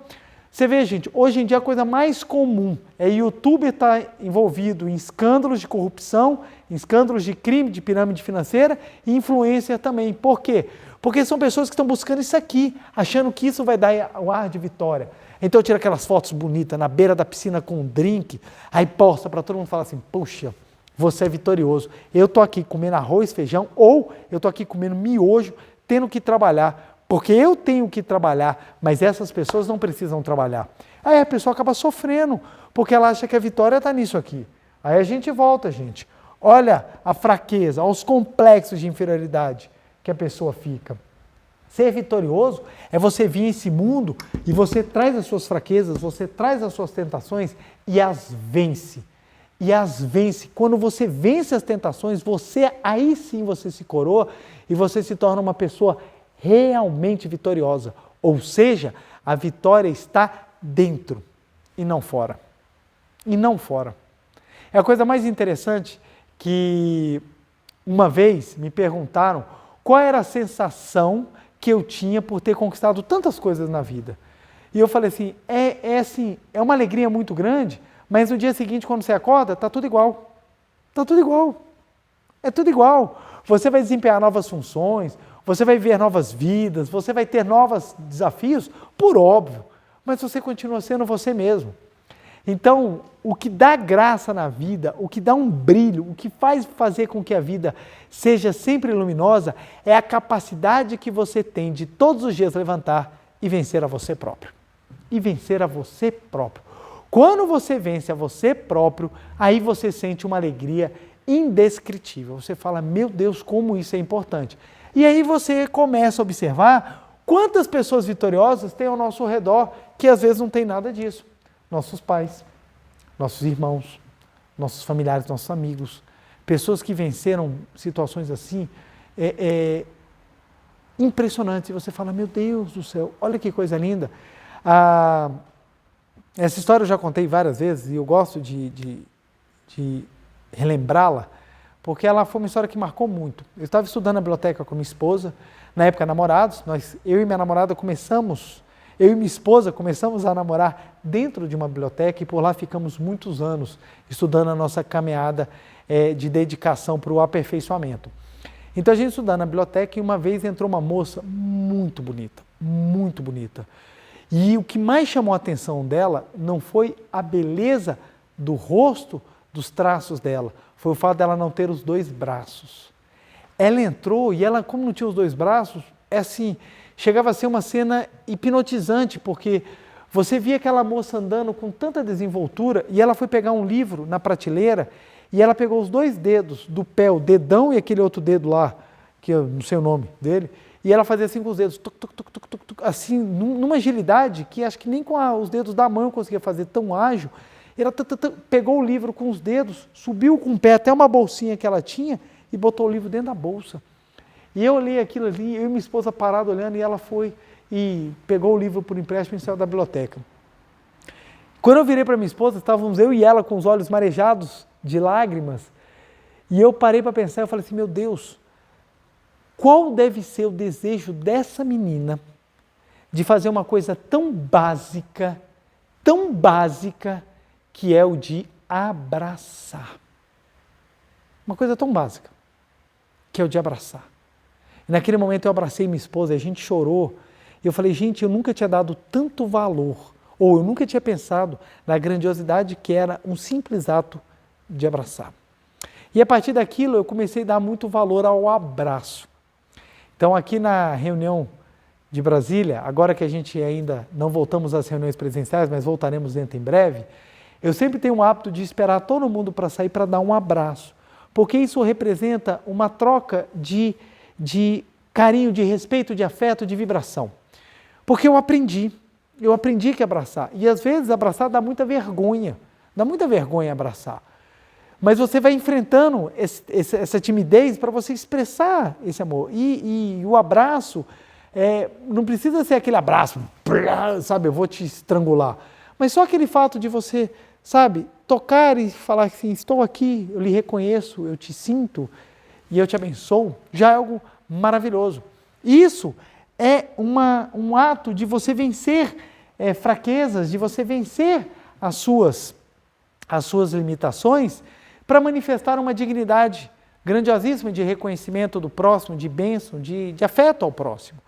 Você vê, gente, hoje em dia a coisa mais comum é youtuber estar envolvido em escândalos de corrupção, em escândalos de crime, de pirâmide financeira e influencer também. Por quê? Porque são pessoas que estão buscando isso aqui, achando que isso vai dar o ar de vitória. Então tira aquelas fotos bonitas na beira da piscina com um drink, aí posta para todo mundo falar assim, puxa, você é vitorioso. Eu estou aqui comendo arroz, feijão, ou eu estou aqui comendo miojo, tendo que trabalhar, porque eu tenho que trabalhar, mas essas pessoas não precisam trabalhar. Aí a pessoa acaba sofrendo, porque ela acha que a vitória está nisso aqui. Aí a gente volta, gente. Olha a fraqueza, os complexos de inferioridade que a pessoa fica. Ser vitorioso é você vir a esse mundo e você traz as suas fraquezas, você traz as suas tentações e as vence. E as vence. Quando você vence as tentações, aí sim você se coroa e você se torna uma pessoa realmente vitoriosa. Ou seja, a vitória está dentro e não fora. E não fora. É a coisa mais interessante que uma vez me perguntaram qual era a sensação que eu tinha por ter conquistado tantas coisas na vida. E eu falei assim, é uma alegria muito grande, mas no dia seguinte, quando você acorda, está tudo igual. Está tudo igual. É tudo igual. Você vai desempenhar novas funções, você vai ver novas vidas, você vai ter novos desafios, por óbvio, mas você continua sendo você mesmo. Então, o que dá graça na vida, o que dá um brilho, o que faz fazer com que a vida seja sempre luminosa, é a capacidade que você tem de todos os dias levantar e vencer a você próprio. E vencer a você próprio. Quando você vence a você próprio, aí você sente uma alegria indescritível. Você fala, meu Deus, como isso é importante. E aí você começa a observar quantas pessoas vitoriosas tem ao nosso redor que às vezes não tem nada disso. Nossos pais, nossos irmãos, nossos familiares, nossos amigos, pessoas que venceram situações assim, impressionantes. E você fala, meu Deus do céu, olha que coisa linda. Essa história eu já contei várias vezes e eu gosto de relembrá-la, porque ela foi uma história que marcou muito. Eu estava estudando na biblioteca com minha esposa, na época namorados, eu e minha namorada eu e minha esposa começamos a namorar dentro de uma biblioteca e por lá ficamos muitos anos estudando a nossa caminhada de dedicação para o aperfeiçoamento. Então a gente estudando na biblioteca e uma vez entrou uma moça muito bonita, muito bonita. E o que mais chamou a atenção dela não foi a beleza do rosto, dos traços dela, foi o fato dela não ter os dois braços. Ela entrou e ela, como não tinha os dois braços, chegava a ser uma cena hipnotizante, porque você via aquela moça andando com tanta desenvoltura e ela foi pegar um livro na prateleira e ela pegou os dois dedos do pé, o dedão e aquele outro dedo lá, que eu não sei o nome dele, e ela fazia assim com os dedos, tuc, tuc, tuc, tuc, tuc, tuc, assim, numa agilidade que acho que nem com os dedos da mão eu conseguia fazer tão ágil, Ela pegou o livro com os dedos, subiu com o pé até uma bolsinha que ela tinha e botou o livro dentro da bolsa. E eu olhei aquilo ali, eu e minha esposa parada olhando, e ela foi e pegou o livro por empréstimo e saiu da biblioteca. Quando eu virei para minha esposa, estávamos eu e ela com os olhos marejados de lágrimas, e eu parei para pensar, eu falei assim, meu Deus, qual deve ser o desejo dessa menina de fazer uma coisa tão básica, que é o de abraçar. Uma coisa tão básica, que é o de abraçar. E naquele momento eu abracei minha esposa e a gente chorou. E eu falei, gente, eu nunca tinha dado tanto valor, ou eu nunca tinha pensado na grandiosidade que era um simples ato de abraçar. E a partir daquilo eu comecei a dar muito valor ao abraço. Então aqui na reunião de Brasília, agora que a gente ainda não voltamos às reuniões presenciais, mas voltaremos dentro em breve, eu sempre tenho o hábito de esperar todo mundo para sair para dar um abraço, porque isso representa uma troca de carinho, de respeito, de afeto, de vibração. Porque eu aprendi que abraçar, e às vezes abraçar dá muita vergonha abraçar. Mas você vai enfrentando essa timidez para você expressar esse amor. E o abraço, não precisa ser aquele abraço, sabe, eu vou te estrangular. Mas só aquele fato de você, sabe, tocar e falar assim, estou aqui, eu lhe reconheço, eu te sinto e eu te abençoo, já é algo maravilhoso. Isso é um ato de você vencer fraquezas, de você vencer as suas limitações, para manifestar uma dignidade grandiosíssima de reconhecimento do próximo, de bênção, de afeto ao próximo.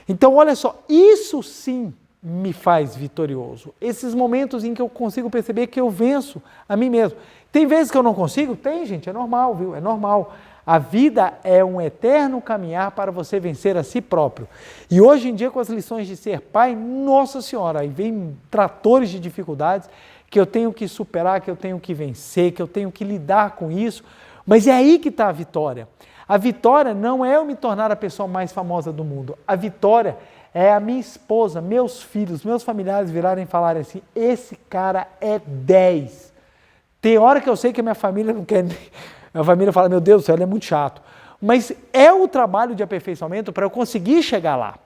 Então, olha só, isso sim me faz vitorioso. Esses momentos em que eu consigo perceber que eu venço a mim mesmo. Tem vezes que eu não consigo? Tem, gente, é normal, viu? É normal. A vida é um eterno caminhar para você vencer a si próprio. E hoje em dia, com as lições de ser pai, nossa senhora, aí vem tratores de dificuldades que eu tenho que superar, que eu tenho que vencer, que eu tenho que lidar com isso, mas é aí que está a vitória. A vitória não é eu me tornar a pessoa mais famosa do mundo, a vitória é a minha esposa, meus filhos, meus familiares virarem e falarem assim, esse cara é 10. Tem hora que eu sei que a minha família não quer, a família fala, meu Deus do céu, ele é muito chato, mas é o trabalho de aperfeiçoamento para eu conseguir chegar lá,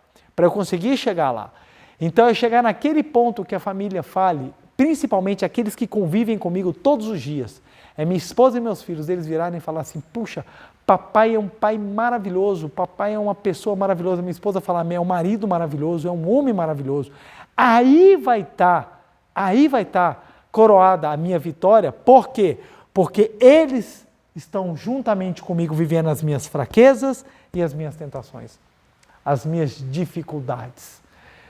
Então é chegar naquele ponto que a família fale, principalmente aqueles que convivem comigo todos os dias, é minha esposa e meus filhos, eles virarem e falar assim, puxa, papai é um pai maravilhoso, papai é uma pessoa maravilhosa, minha esposa falar, é um marido maravilhoso, é um homem maravilhoso, aí vai estar coroada a minha vitória, por quê? Porque eles estão juntamente comigo vivendo as minhas fraquezas e as minhas tentações, as minhas dificuldades.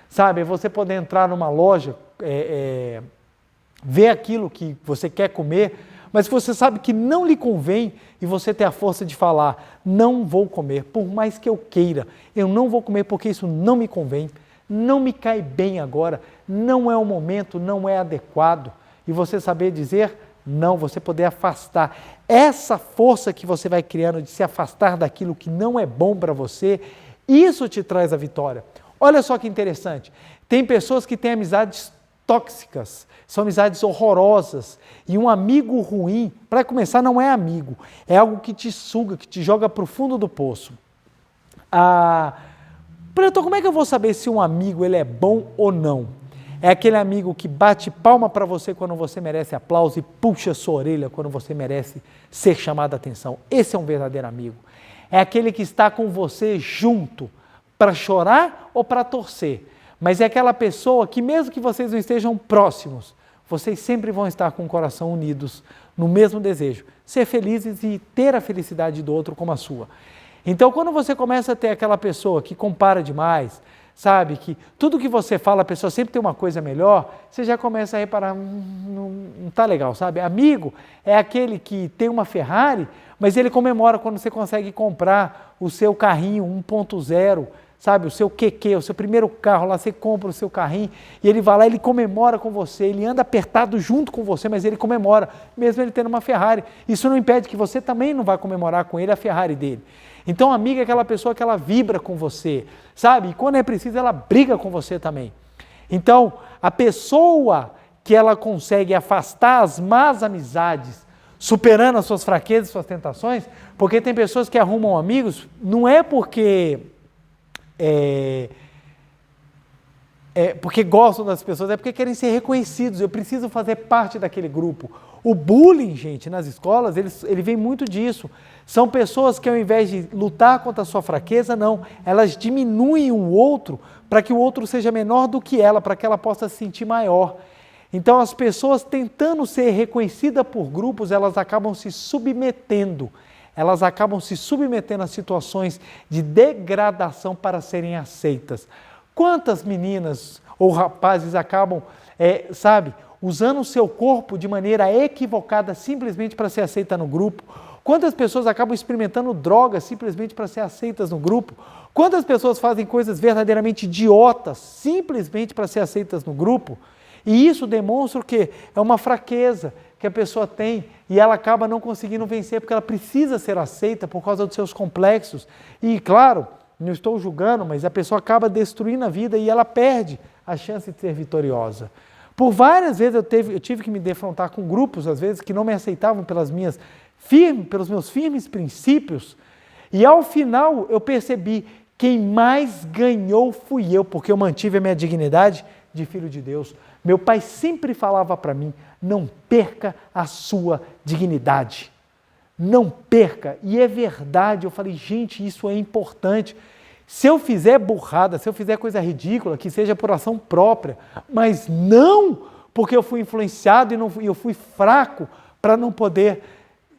Sabe, você poder entrar numa loja, ver aquilo que você quer comer, mas você sabe que não lhe convém e você ter a força de falar, não vou comer, por mais que eu queira, eu não vou comer porque isso não me convém, não me cai bem agora, não é o momento, não é adequado. E você saber dizer não, você poder afastar. Essa força que você vai criando de se afastar daquilo que não é bom para você, isso te traz a vitória. Olha só que interessante, tem pessoas que têm amizades tóxicas, são amizades horrorosas, e um amigo ruim, para começar, não é amigo, é algo que te suga, que te joga para o fundo do poço. Então, como é que eu vou saber se um amigo ele é bom ou não? É aquele amigo que bate palma para você quando você merece aplauso e puxa sua orelha quando você merece ser chamado a atenção. Esse é um verdadeiro amigo. É aquele que está com você junto, para chorar ou para torcer. Mas é aquela pessoa que mesmo que vocês não estejam próximos, vocês sempre vão estar com o coração unidos no mesmo desejo, ser felizes e ter a felicidade do outro como a sua. Então, quando você começa a ter aquela pessoa que compara demais, sabe, que tudo que você fala, a pessoa sempre tem uma coisa melhor, você já começa a reparar, não está legal, sabe? Amigo é aquele que tem uma Ferrari, mas ele comemora quando você consegue comprar o seu carrinho 1.0, sabe, o seu QQ, o seu primeiro carro, lá você compra o seu carrinho e ele vai lá, ele comemora com você, ele anda apertado junto com você, mas ele comemora, mesmo ele tendo uma Ferrari. Isso não impede que você também não vá comemorar com ele a Ferrari dele. Então, amiga é aquela pessoa que ela vibra com você, sabe? E quando é preciso, ela briga com você também. Então, a pessoa que ela consegue afastar as más amizades, superando as suas fraquezas, suas tentações, porque tem pessoas que arrumam amigos, não é porque porque gostam das pessoas, é porque querem ser reconhecidos, eu preciso fazer parte daquele grupo. O bullying, gente, nas escolas, ele vem muito disso. São pessoas que ao invés de lutar contra a sua fraqueza, não, elas diminuem o outro para que o outro seja menor do que ela, para que ela possa se sentir maior. Então as pessoas tentando ser reconhecidas por grupos, elas acabam se submetendo. Elas acabam se submetendo a situações de degradação para serem aceitas. Quantas meninas ou rapazes acabam, usando o seu corpo de maneira equivocada simplesmente para ser aceita no grupo? Quantas pessoas acabam experimentando drogas simplesmente para ser aceitas no grupo? Quantas pessoas fazem coisas verdadeiramente idiotas simplesmente para ser aceitas no grupo? E isso demonstra o quê? É uma fraqueza que a pessoa tem e ela acaba não conseguindo vencer porque ela precisa ser aceita por causa dos seus complexos. E, claro, não estou julgando, mas a pessoa acaba destruindo a vida e ela perde a chance de ser vitoriosa. Por várias vezes eu tive que me defrontar com grupos, às vezes, que não me aceitavam pelos meus firmes princípios, e ao final eu percebi, quem mais ganhou fui eu, porque eu mantive a minha dignidade de filho de Deus. Meu pai sempre falava para mim, não perca a sua dignidade. Não perca, e é verdade, eu falei, gente, isso é importante. Se eu fizer burrada, se eu fizer coisa ridícula, que seja por ação própria, mas não porque eu fui influenciado e eu fui fraco para não poder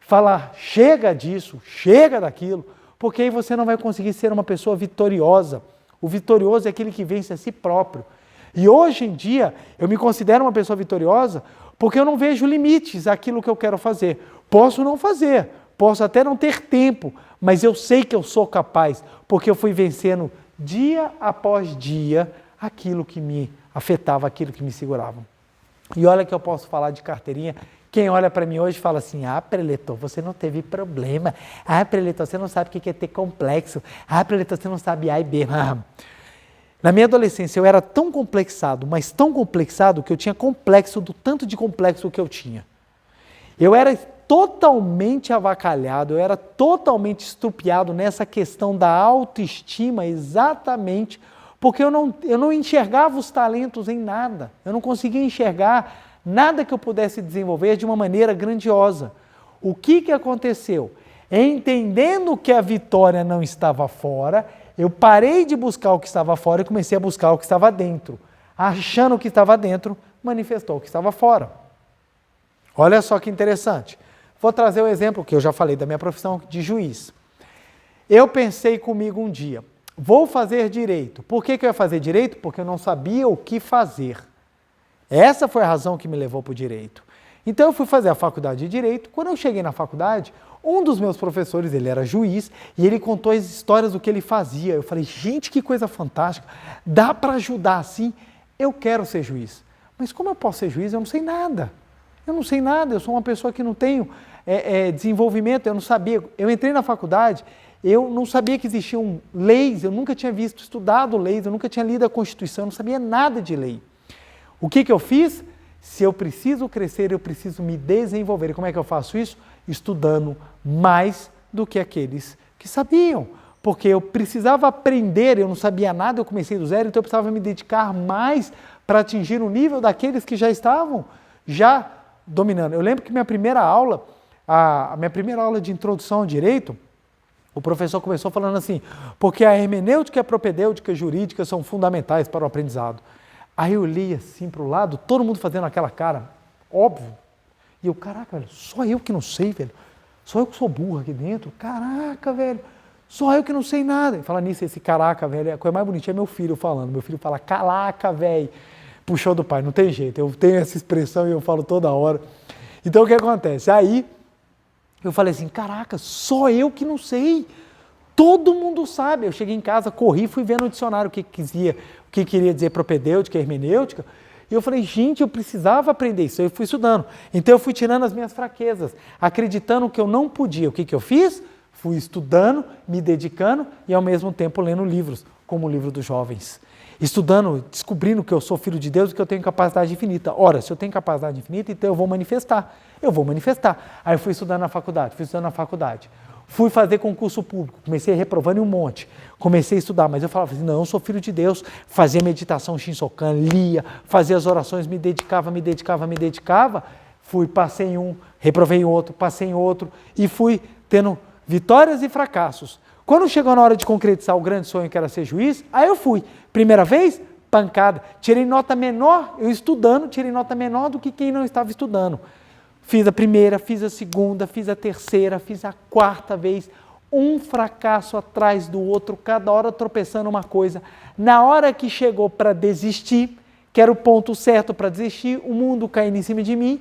falar, chega disso, chega daquilo, porque aí você não vai conseguir ser uma pessoa vitoriosa. O vitorioso é aquele que vence a si próprio. E hoje em dia, eu me considero uma pessoa vitoriosa porque eu não vejo limites àquilo que eu quero fazer. Posso não fazer, posso até não ter tempo, mas eu sei que eu sou capaz, porque eu fui vencendo dia após dia aquilo que me afetava, aquilo que me segurava. E olha que eu posso falar de carteirinha. Quem olha para mim hoje fala assim, preletor, você não teve problema. Preletor, você não sabe o que é ter complexo. Preletor, você não sabe A e B. Na minha adolescência eu era tão complexado, mas tão complexado que eu tinha complexo do tanto de complexo que eu tinha. Eu era totalmente avacalhado, eu era totalmente estrupiado nessa questão da autoestima, exatamente porque eu não enxergava os talentos em nada. Eu não conseguia enxergar nada que eu pudesse desenvolver de uma maneira grandiosa. O que aconteceu? Entendendo que a vitória não estava fora, eu parei de buscar o que estava fora e comecei a buscar o que estava dentro. Achando o que estava dentro, manifestou o que estava fora. Olha só que interessante. Vou trazer o exemplo que eu já falei da minha profissão de juiz. Eu pensei comigo um dia, vou fazer direito. Por que eu ia fazer direito? Porque eu não sabia o que fazer. Essa foi a razão que me levou para o direito. Então eu fui fazer a faculdade de direito. Quando eu cheguei na faculdade, um dos meus professores, ele era juiz, e ele contou as histórias do que ele fazia. Eu falei, gente, que coisa fantástica, dá para ajudar assim? Eu quero ser juiz. Mas como eu posso ser juiz? Eu não sei nada. Eu não sei nada, eu sou uma pessoa que não tenho desenvolvimento, eu não sabia. Eu entrei na faculdade, eu não sabia que existiam leis, eu nunca tinha estudado leis, eu nunca tinha lido a Constituição, eu não sabia nada de lei. O que eu fiz? Se eu preciso crescer, eu preciso me desenvolver. E como é que eu faço isso? Estudando mais do que aqueles que sabiam. Porque eu precisava aprender, eu não sabia nada, eu comecei do zero, então eu precisava me dedicar mais para atingir o nível daqueles que já estavam dominando. Eu lembro que a minha primeira aula de introdução ao direito, o professor começou falando assim, porque a hermenêutica e a propedêutica jurídica são fundamentais para o aprendizado. Aí eu li assim para o lado, todo mundo fazendo aquela cara, óbvio. E eu, caraca, velho, só eu que não sei, velho. Só eu que sou burro aqui dentro. Caraca, velho, só eu que não sei nada. E fala nisso, esse caraca, velho, a coisa mais bonitinha é meu filho falando. Meu filho fala, caraca, velho. Puxou do pai, não tem jeito. Eu tenho essa expressão e eu falo toda hora. Então o que acontece? Aí eu falei assim, caraca, só eu que não sei. Todo mundo sabe. Eu cheguei em casa, corri, fui ver no dicionário o que queria dizer propedêutica, hermenêutica. E eu falei, gente, eu precisava aprender isso. Eu fui estudando. Então eu fui tirando as minhas fraquezas, acreditando que eu não podia. O que eu fiz? Fui estudando, me dedicando e ao mesmo tempo lendo livros, como o livro dos jovens. estudando, descobrindo que eu sou filho de Deus e que eu tenho capacidade infinita. Ora, se eu tenho capacidade infinita, então eu vou manifestar. Eu vou manifestar. Aí eu fui estudando na faculdade, fui fazer concurso público, comecei reprovando em um monte, comecei a estudar, mas eu falava assim, não, eu sou filho de Deus, fazia meditação Shinsokan, lia, fazia as orações, me dedicava, passei em um, reprovei em outro, passei em outro, e fui tendo vitórias e fracassos. Quando chegou na hora de concretizar o grande sonho que era ser juiz, aí eu fui. Primeira vez, pancada. Tirei nota menor, eu estudando, tirei nota menor do que quem não estava estudando. Fiz a primeira, fiz a segunda, fiz a terceira, fiz a quarta vez. Um fracasso atrás do outro, cada hora tropeçando uma coisa. Na hora que chegou para desistir, que era o ponto certo para desistir, o mundo caindo em cima de mim,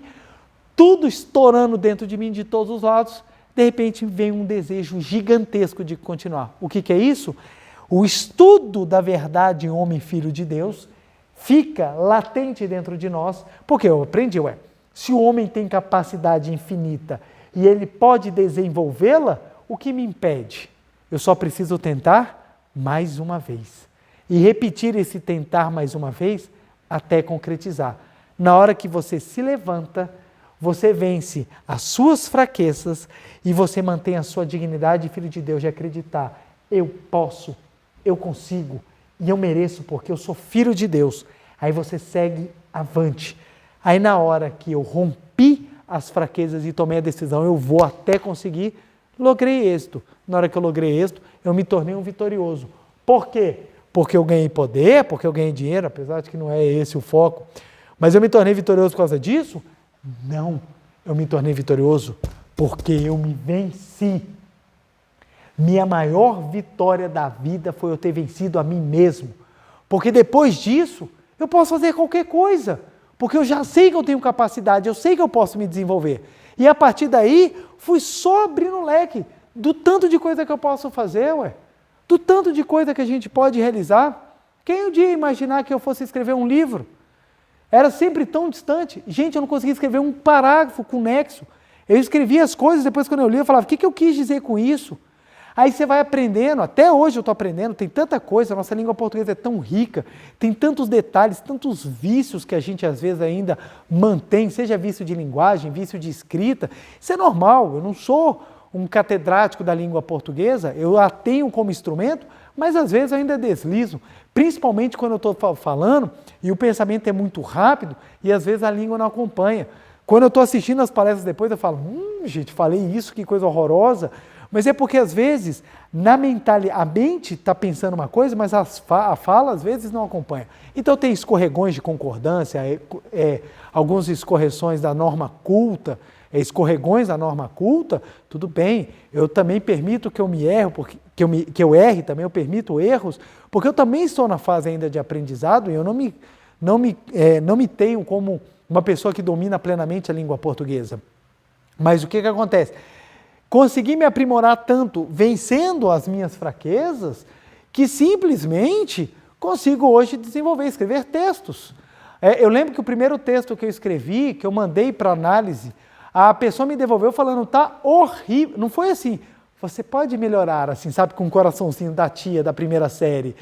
tudo estourando dentro de mim de todos os lados. De repente vem um desejo gigantesco de continuar. O que é isso? O estudo da verdade homem filho de Deus fica latente dentro de nós, porque eu aprendi, se o homem tem capacidade infinita e ele pode desenvolvê-la, o que me impede? Eu só preciso tentar mais uma vez. E repetir esse tentar mais uma vez até concretizar. Na hora que você se levanta, você vence as suas fraquezas e você mantém a sua dignidade, filho de Deus, de acreditar. Eu posso, eu consigo e eu mereço porque eu sou filho de Deus. Aí você segue avante. Aí na hora que eu rompi as fraquezas e tomei a decisão, eu vou até conseguir, logrei êxito. Na hora que eu logrei êxito, eu me tornei um vitorioso. Por quê? Porque eu ganhei poder, porque eu ganhei dinheiro, apesar de que não é esse o foco. Mas eu me tornei vitorioso por causa disso? Não, eu me tornei vitorioso porque eu me venci. Minha maior vitória da vida foi eu ter vencido a mim mesmo. Porque depois disso, eu posso fazer qualquer coisa. Porque eu já sei que eu tenho capacidade, eu sei que eu posso me desenvolver. E a partir daí, fui só abrindo o leque do tanto de coisa que eu posso fazer, do tanto de coisa que a gente pode realizar. Quem um dia ia imaginar que eu fosse escrever um livro? Era sempre tão distante. Gente, eu não conseguia escrever um parágrafo com nexo. Eu escrevia as coisas, depois quando eu lia, eu falava, o que eu quis dizer com isso? Aí você vai aprendendo, até hoje eu estou aprendendo, tem tanta coisa, a nossa língua portuguesa é tão rica, tem tantos detalhes, tantos vícios que a gente às vezes ainda mantém, seja vício de linguagem, vício de escrita. Isso é normal, eu não sou um catedrático da língua portuguesa, eu a tenho como instrumento, mas às vezes eu ainda deslizo, principalmente quando eu estou falando e o pensamento é muito rápido e às vezes a língua não acompanha. Quando eu estou assistindo as palestras depois, eu falo, gente, falei isso, que coisa horrorosa. Mas é porque às vezes a mente está pensando uma coisa, mas a fala às vezes não acompanha. Então tem escorregões de concordância, algumas escorreções da norma culta, escorregões da norma culta, tudo bem, eu também permito que eu me erre, que eu erre também, eu permito erros, porque eu também estou na fase ainda de aprendizado e eu não me tenho como uma pessoa que domina plenamente a língua portuguesa. Mas o que acontece? Consegui me aprimorar tanto vencendo as minhas fraquezas que simplesmente consigo hoje desenvolver, escrever textos. Eu lembro que o primeiro texto que eu escrevi, que eu mandei para análise, a pessoa me devolveu falando, tá horrível. Não foi assim, você pode melhorar, assim, sabe, com um coraçãozinho da tia da primeira série.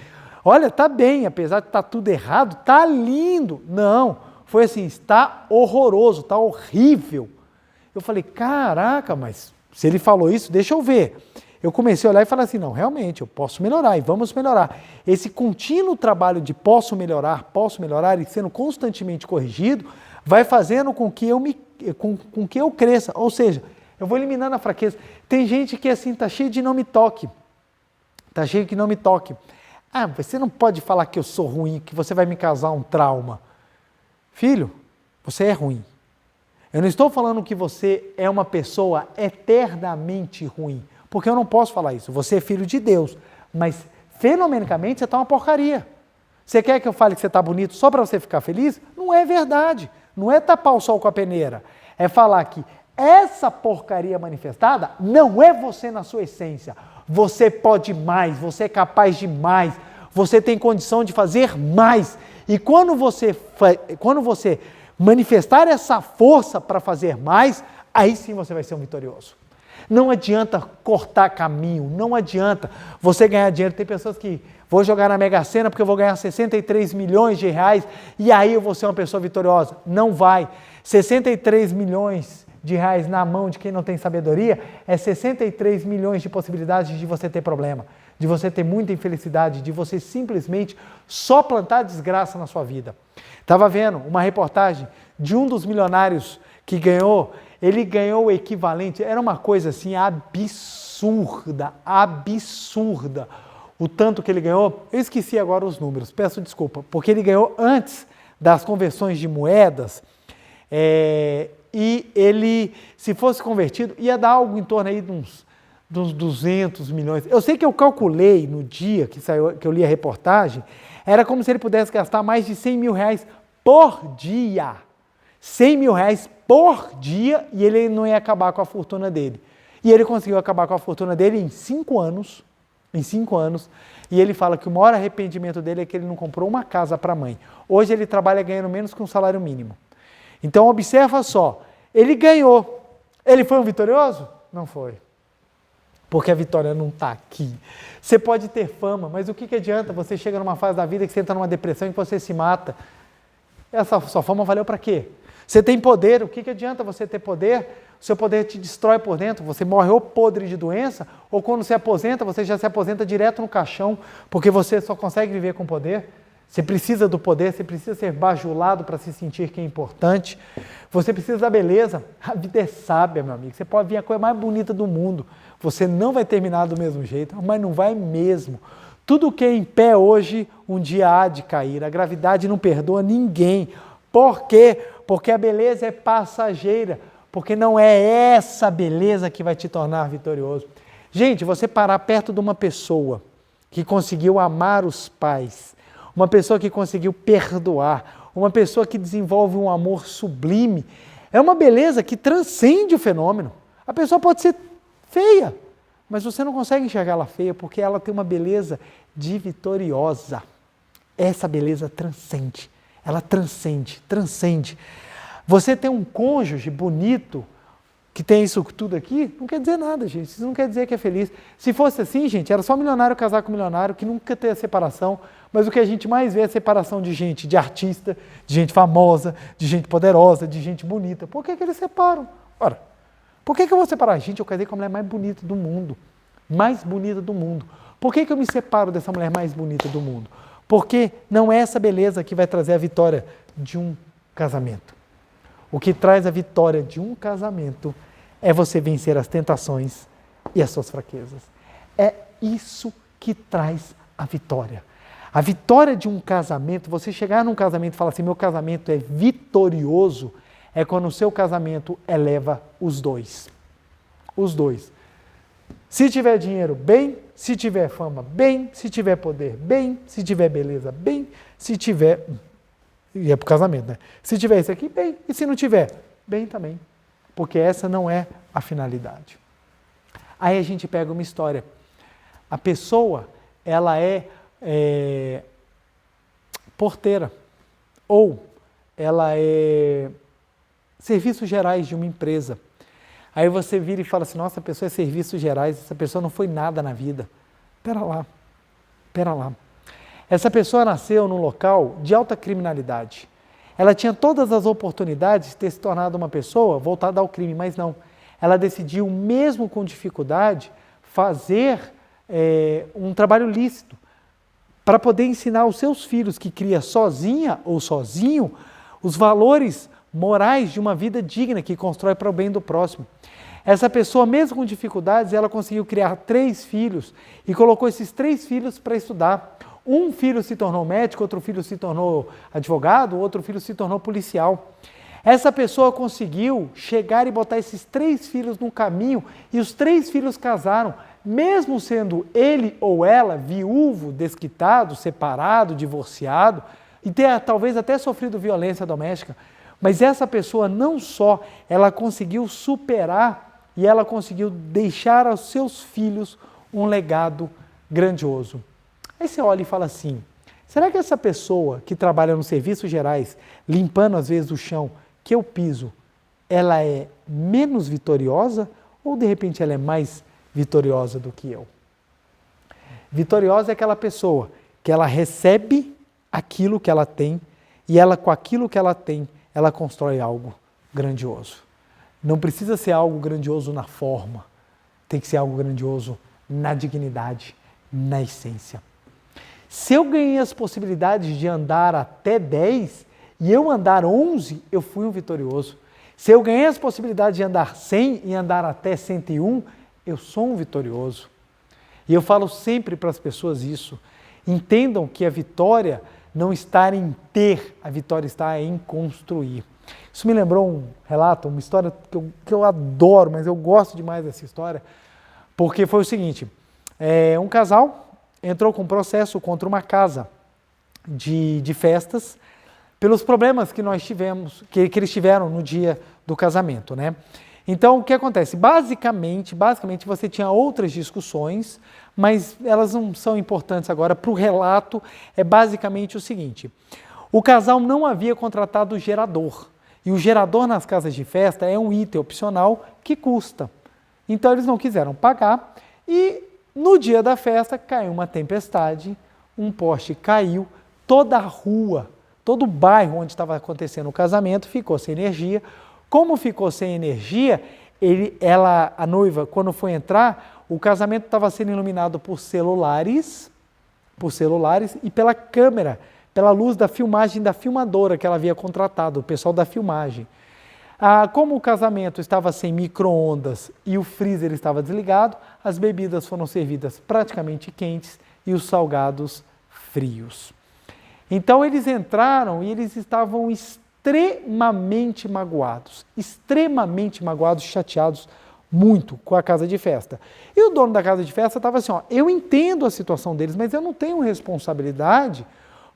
Olha, tá bem, apesar de estar tudo errado, tá lindo. Não, foi assim, está horroroso, está horrível. Eu falei, caraca, mas se ele falou isso, deixa eu ver. Eu comecei a olhar e falar assim, não, realmente, eu posso melhorar e vamos melhorar. Esse contínuo trabalho de posso melhorar e sendo constantemente corrigido, vai fazendo com que eu cresça. Ou seja, eu vou eliminando a fraqueza. Tem gente que assim, está cheio de não me toque. Está cheio de não me toque. Ah, você não pode falar que eu sou ruim, que você vai me causar um trauma. Filho, você é ruim. Eu não estou falando que você é uma pessoa eternamente ruim, porque eu não posso falar isso. Você é filho de Deus, mas fenomenicamente você está uma porcaria. Você quer que eu fale que você está bonito só para você ficar feliz? Não é verdade. Não é tapar o sol com a peneira. É falar que essa porcaria manifestada não é você na sua essência. Você pode mais, você é capaz de mais, você tem condição de fazer mais. E quando você manifestar essa força para fazer mais, aí sim você vai ser um vitorioso. Não adianta cortar caminho, não adianta você ganhar dinheiro. Tem pessoas que vou jogar na Mega Sena porque eu vou ganhar 63 milhões de reais e aí eu vou ser uma pessoa vitoriosa. Não vai. 63 milhões de reais na mão de quem não tem sabedoria é 63 milhões de possibilidades de você ter problema, de você ter muita infelicidade, de você simplesmente só plantar desgraça na sua vida. Estava vendo uma reportagem de um dos milionários que ganhou, ele ganhou o equivalente, era uma coisa assim absurda, absurda, o tanto que ele ganhou. Eu esqueci agora os números, peço desculpa, porque ele ganhou antes das conversões de moedas, e ele, se fosse convertido, ia dar algo em torno aí de uns 200 milhões. Eu sei que eu calculei no dia que eu li a reportagem, era como se ele pudesse gastar mais de 100 mil reais por dia. 100 mil reais por dia e ele não ia acabar com a fortuna dele. E ele conseguiu acabar com a fortuna dele em 5 anos. Em 5 anos. E ele fala que o maior arrependimento dele é que ele não comprou uma casa para a mãe. Hoje ele trabalha ganhando menos que um salário mínimo. Então observa só, ele ganhou. Ele foi um vitorioso? Não foi. Porque a vitória não está aqui. Você pode ter fama, mas o que adianta? Você chega numa fase da vida que você entra numa depressão e que você se mata. Essa sua fama valeu para quê? Você tem poder, o que adianta você ter poder? O seu poder te destrói por dentro, você morre ou podre de doença, ou quando se aposenta, você já se aposenta direto no caixão, porque você só consegue viver com poder. Você precisa do poder, você precisa ser bajulado para se sentir que é importante. Você precisa da beleza. A vida é sábia, meu amigo. Você pode vir a coisa mais bonita do mundo. Você não vai terminar do mesmo jeito, mas não vai mesmo. Tudo que é em pé hoje, um dia há de cair. A gravidade não perdoa ninguém. Por quê? Porque a beleza é passageira. Porque não é essa beleza que vai te tornar vitorioso. Gente, você parar perto de uma pessoa que conseguiu amar os pais, uma pessoa que conseguiu perdoar, uma pessoa que desenvolve um amor sublime, é uma beleza que transcende o fenômeno. A pessoa pode ser feia, mas você não consegue enxergar ela feia porque ela tem uma beleza de vitoriosa. Essa beleza transcende, ela transcende. Você tem um cônjuge bonito, que tem isso tudo aqui, não quer dizer nada, gente. Isso não quer dizer que é feliz. Se fosse assim, gente, era só milionário casar com milionário, que nunca teria separação. Mas o que a gente mais vê é separação de gente, de artista, de gente famosa, de gente poderosa, de gente bonita. Por que eles separam? Ora, por que eu vou separar? Gente, eu casei com a mulher mais bonita do mundo. Mais bonita do mundo. Por que eu me separo dessa mulher mais bonita do mundo? Porque não é essa beleza que vai trazer a vitória de um casamento. O que traz a vitória de um casamento é você vencer as tentações e as suas fraquezas. É isso que traz a vitória. A vitória de um casamento, você chegar num casamento e falar assim, meu casamento é vitorioso, é quando o seu casamento eleva os dois. Os dois. Se tiver dinheiro, bem. Se tiver fama, bem. Se tiver poder, bem. Se tiver beleza, bem. Se tiver... E é para o casamento, né? Se tiver isso aqui, bem. E se não tiver, bem também. Porque essa não é a finalidade. Aí a gente pega uma história. A pessoa, ela é porteira. Ou ela é serviços gerais de uma empresa. Aí você vira e fala assim, nossa, a pessoa é serviços gerais, essa pessoa não foi nada na vida. Pera lá. Essa pessoa nasceu num local de alta criminalidade. Ela tinha todas as oportunidades de ter se tornado uma pessoa voltada ao crime, mas não. Ela decidiu, mesmo com dificuldade, fazer um trabalho lícito para poder ensinar os seus filhos que cria sozinha ou sozinho os valores morais de uma vida digna que constrói para o bem do próximo. Essa pessoa, mesmo com dificuldades, ela conseguiu criar 3 filhos e colocou esses 3 filhos para estudar. Um filho se tornou médico, outro filho se tornou advogado, outro filho se tornou policial. Essa pessoa conseguiu chegar e botar esses 3 filhos no caminho e os 3 filhos casaram, mesmo sendo ele ou ela viúvo, desquitado, separado, divorciado e ter talvez até sofrido violência doméstica. Mas essa pessoa não só, ela conseguiu superar e ela conseguiu deixar aos seus filhos um legado grandioso. Aí você olha e fala assim, será que essa pessoa que trabalha nos serviços gerais, limpando às vezes o chão que eu piso, ela é menos vitoriosa ou de repente ela é mais vitoriosa do que eu? Vitoriosa é aquela pessoa que ela recebe aquilo que ela tem e ela, com aquilo que ela tem, ela constrói algo grandioso. Não precisa ser algo grandioso na forma, tem que ser algo grandioso na dignidade, na essência. Se eu ganhei as possibilidades de andar até 10 e eu andar 11, eu fui um vitorioso. Se eu ganhei as possibilidades de andar 100 e andar até 101, eu sou um vitorioso. E eu falo sempre para as pessoas isso. Entendam que a vitória não está em ter, a vitória está em construir. Isso me lembrou um relato, uma história que eu adoro, mas eu gosto demais dessa história, porque foi o seguinte, um casal entrou com um processo contra uma casa de festas, pelos problemas que nós tivemos, que eles tiveram no dia do casamento, né? Então, o que acontece? Basicamente você tinha outras discussões, mas elas não são importantes agora. Para o relato, é basicamente o seguinte: o casal não havia contratado o gerador, e o gerador nas casas de festa é um item opcional que custa. Então, eles não quiseram pagar, e no dia da festa caiu uma tempestade, um poste caiu, toda a rua, todo o bairro onde estava acontecendo o casamento ficou sem energia. Como ficou sem energia, a noiva, quando foi entrar, o casamento estava sendo iluminado por celulares e pela câmera, pela luz da filmagem da filmadora que ela havia contratado, o pessoal da filmagem. Como o casamento estava sem micro-ondas e o freezer estava desligado, as bebidas foram servidas praticamente quentes e os salgados frios. Então eles entraram e eles estavam extremamente magoados, chateados muito com a casa de festa. E o dono da casa de festa estava assim, eu entendo a situação deles, mas eu não tenho responsabilidade.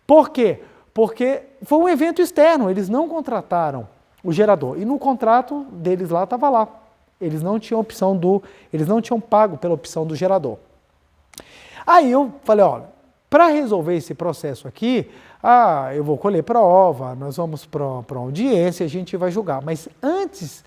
Por quê? Porque foi um evento externo, eles não contrataram o gerador. E no contrato deles lá estava lá. Eles não tinham pago pela opção do gerador. Aí eu falei, olha, para resolver esse processo aqui, eu vou colher prova, nós vamos para uma audiência, a gente vai julgar. Mas antes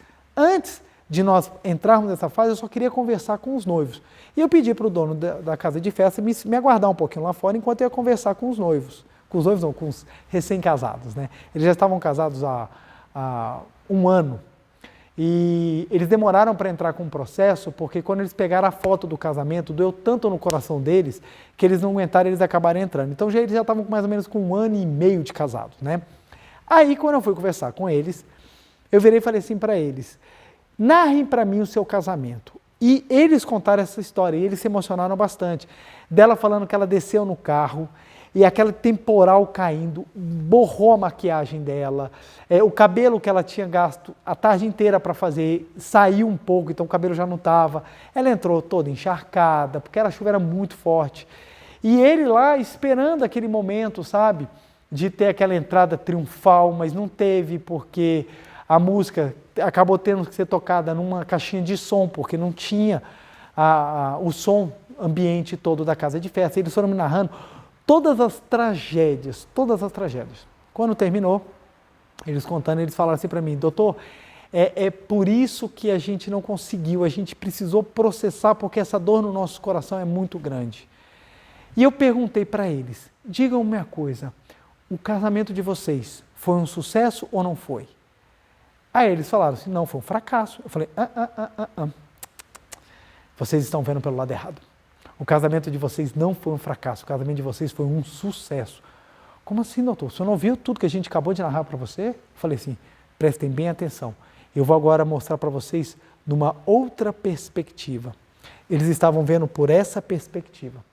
de nós entrarmos nessa fase, eu só queria conversar com os noivos. E eu pedi para o dono da casa de festa me aguardar um pouquinho lá fora, enquanto eu ia conversar com os noivos. Com os noivos não, com os recém-casados, né? Eles já estavam casados há um ano. E eles demoraram para entrar com o processo, porque quando eles pegaram a foto do casamento, doeu tanto no coração deles, que eles não aguentaram, eles acabaram entrando. Então eles já estavam mais ou menos com 1 ano e meio de casados, né? Aí quando eu fui conversar com eles, eu virei e falei assim para eles, narrem para mim o seu casamento. E eles contaram essa história, e eles se emocionaram bastante. Dela falando que ela desceu no carro, e aquele temporal caindo, borrou a maquiagem dela, o cabelo que ela tinha gasto a tarde inteira para fazer, saiu um pouco, então o cabelo já não estava. Ela entrou toda encharcada, porque a chuva era muito forte. E ele lá esperando aquele momento, sabe, de ter aquela entrada triunfal, mas não teve, porque a música acabou tendo que ser tocada numa caixinha de som, porque não tinha o som ambiente todo da casa de festa. Eles foram me narrando todas as tragédias. Quando terminou, eles contando, eles falaram assim para mim, doutor, é por isso que a gente não conseguiu, a gente precisou processar, porque essa dor no nosso coração é muito grande. E eu perguntei para eles, digam-me uma coisa, o casamento de vocês foi um sucesso ou não foi? Aí eles falaram assim, não, foi um fracasso. Eu falei, vocês estão vendo pelo lado errado. O casamento de vocês não foi um fracasso, o casamento de vocês foi um sucesso. Como assim, doutor? O senhor não viu tudo que a gente acabou de narrar para você? Eu falei assim, prestem bem atenção. Eu vou agora mostrar para vocês numa outra perspectiva. Eles estavam vendo por essa perspectiva.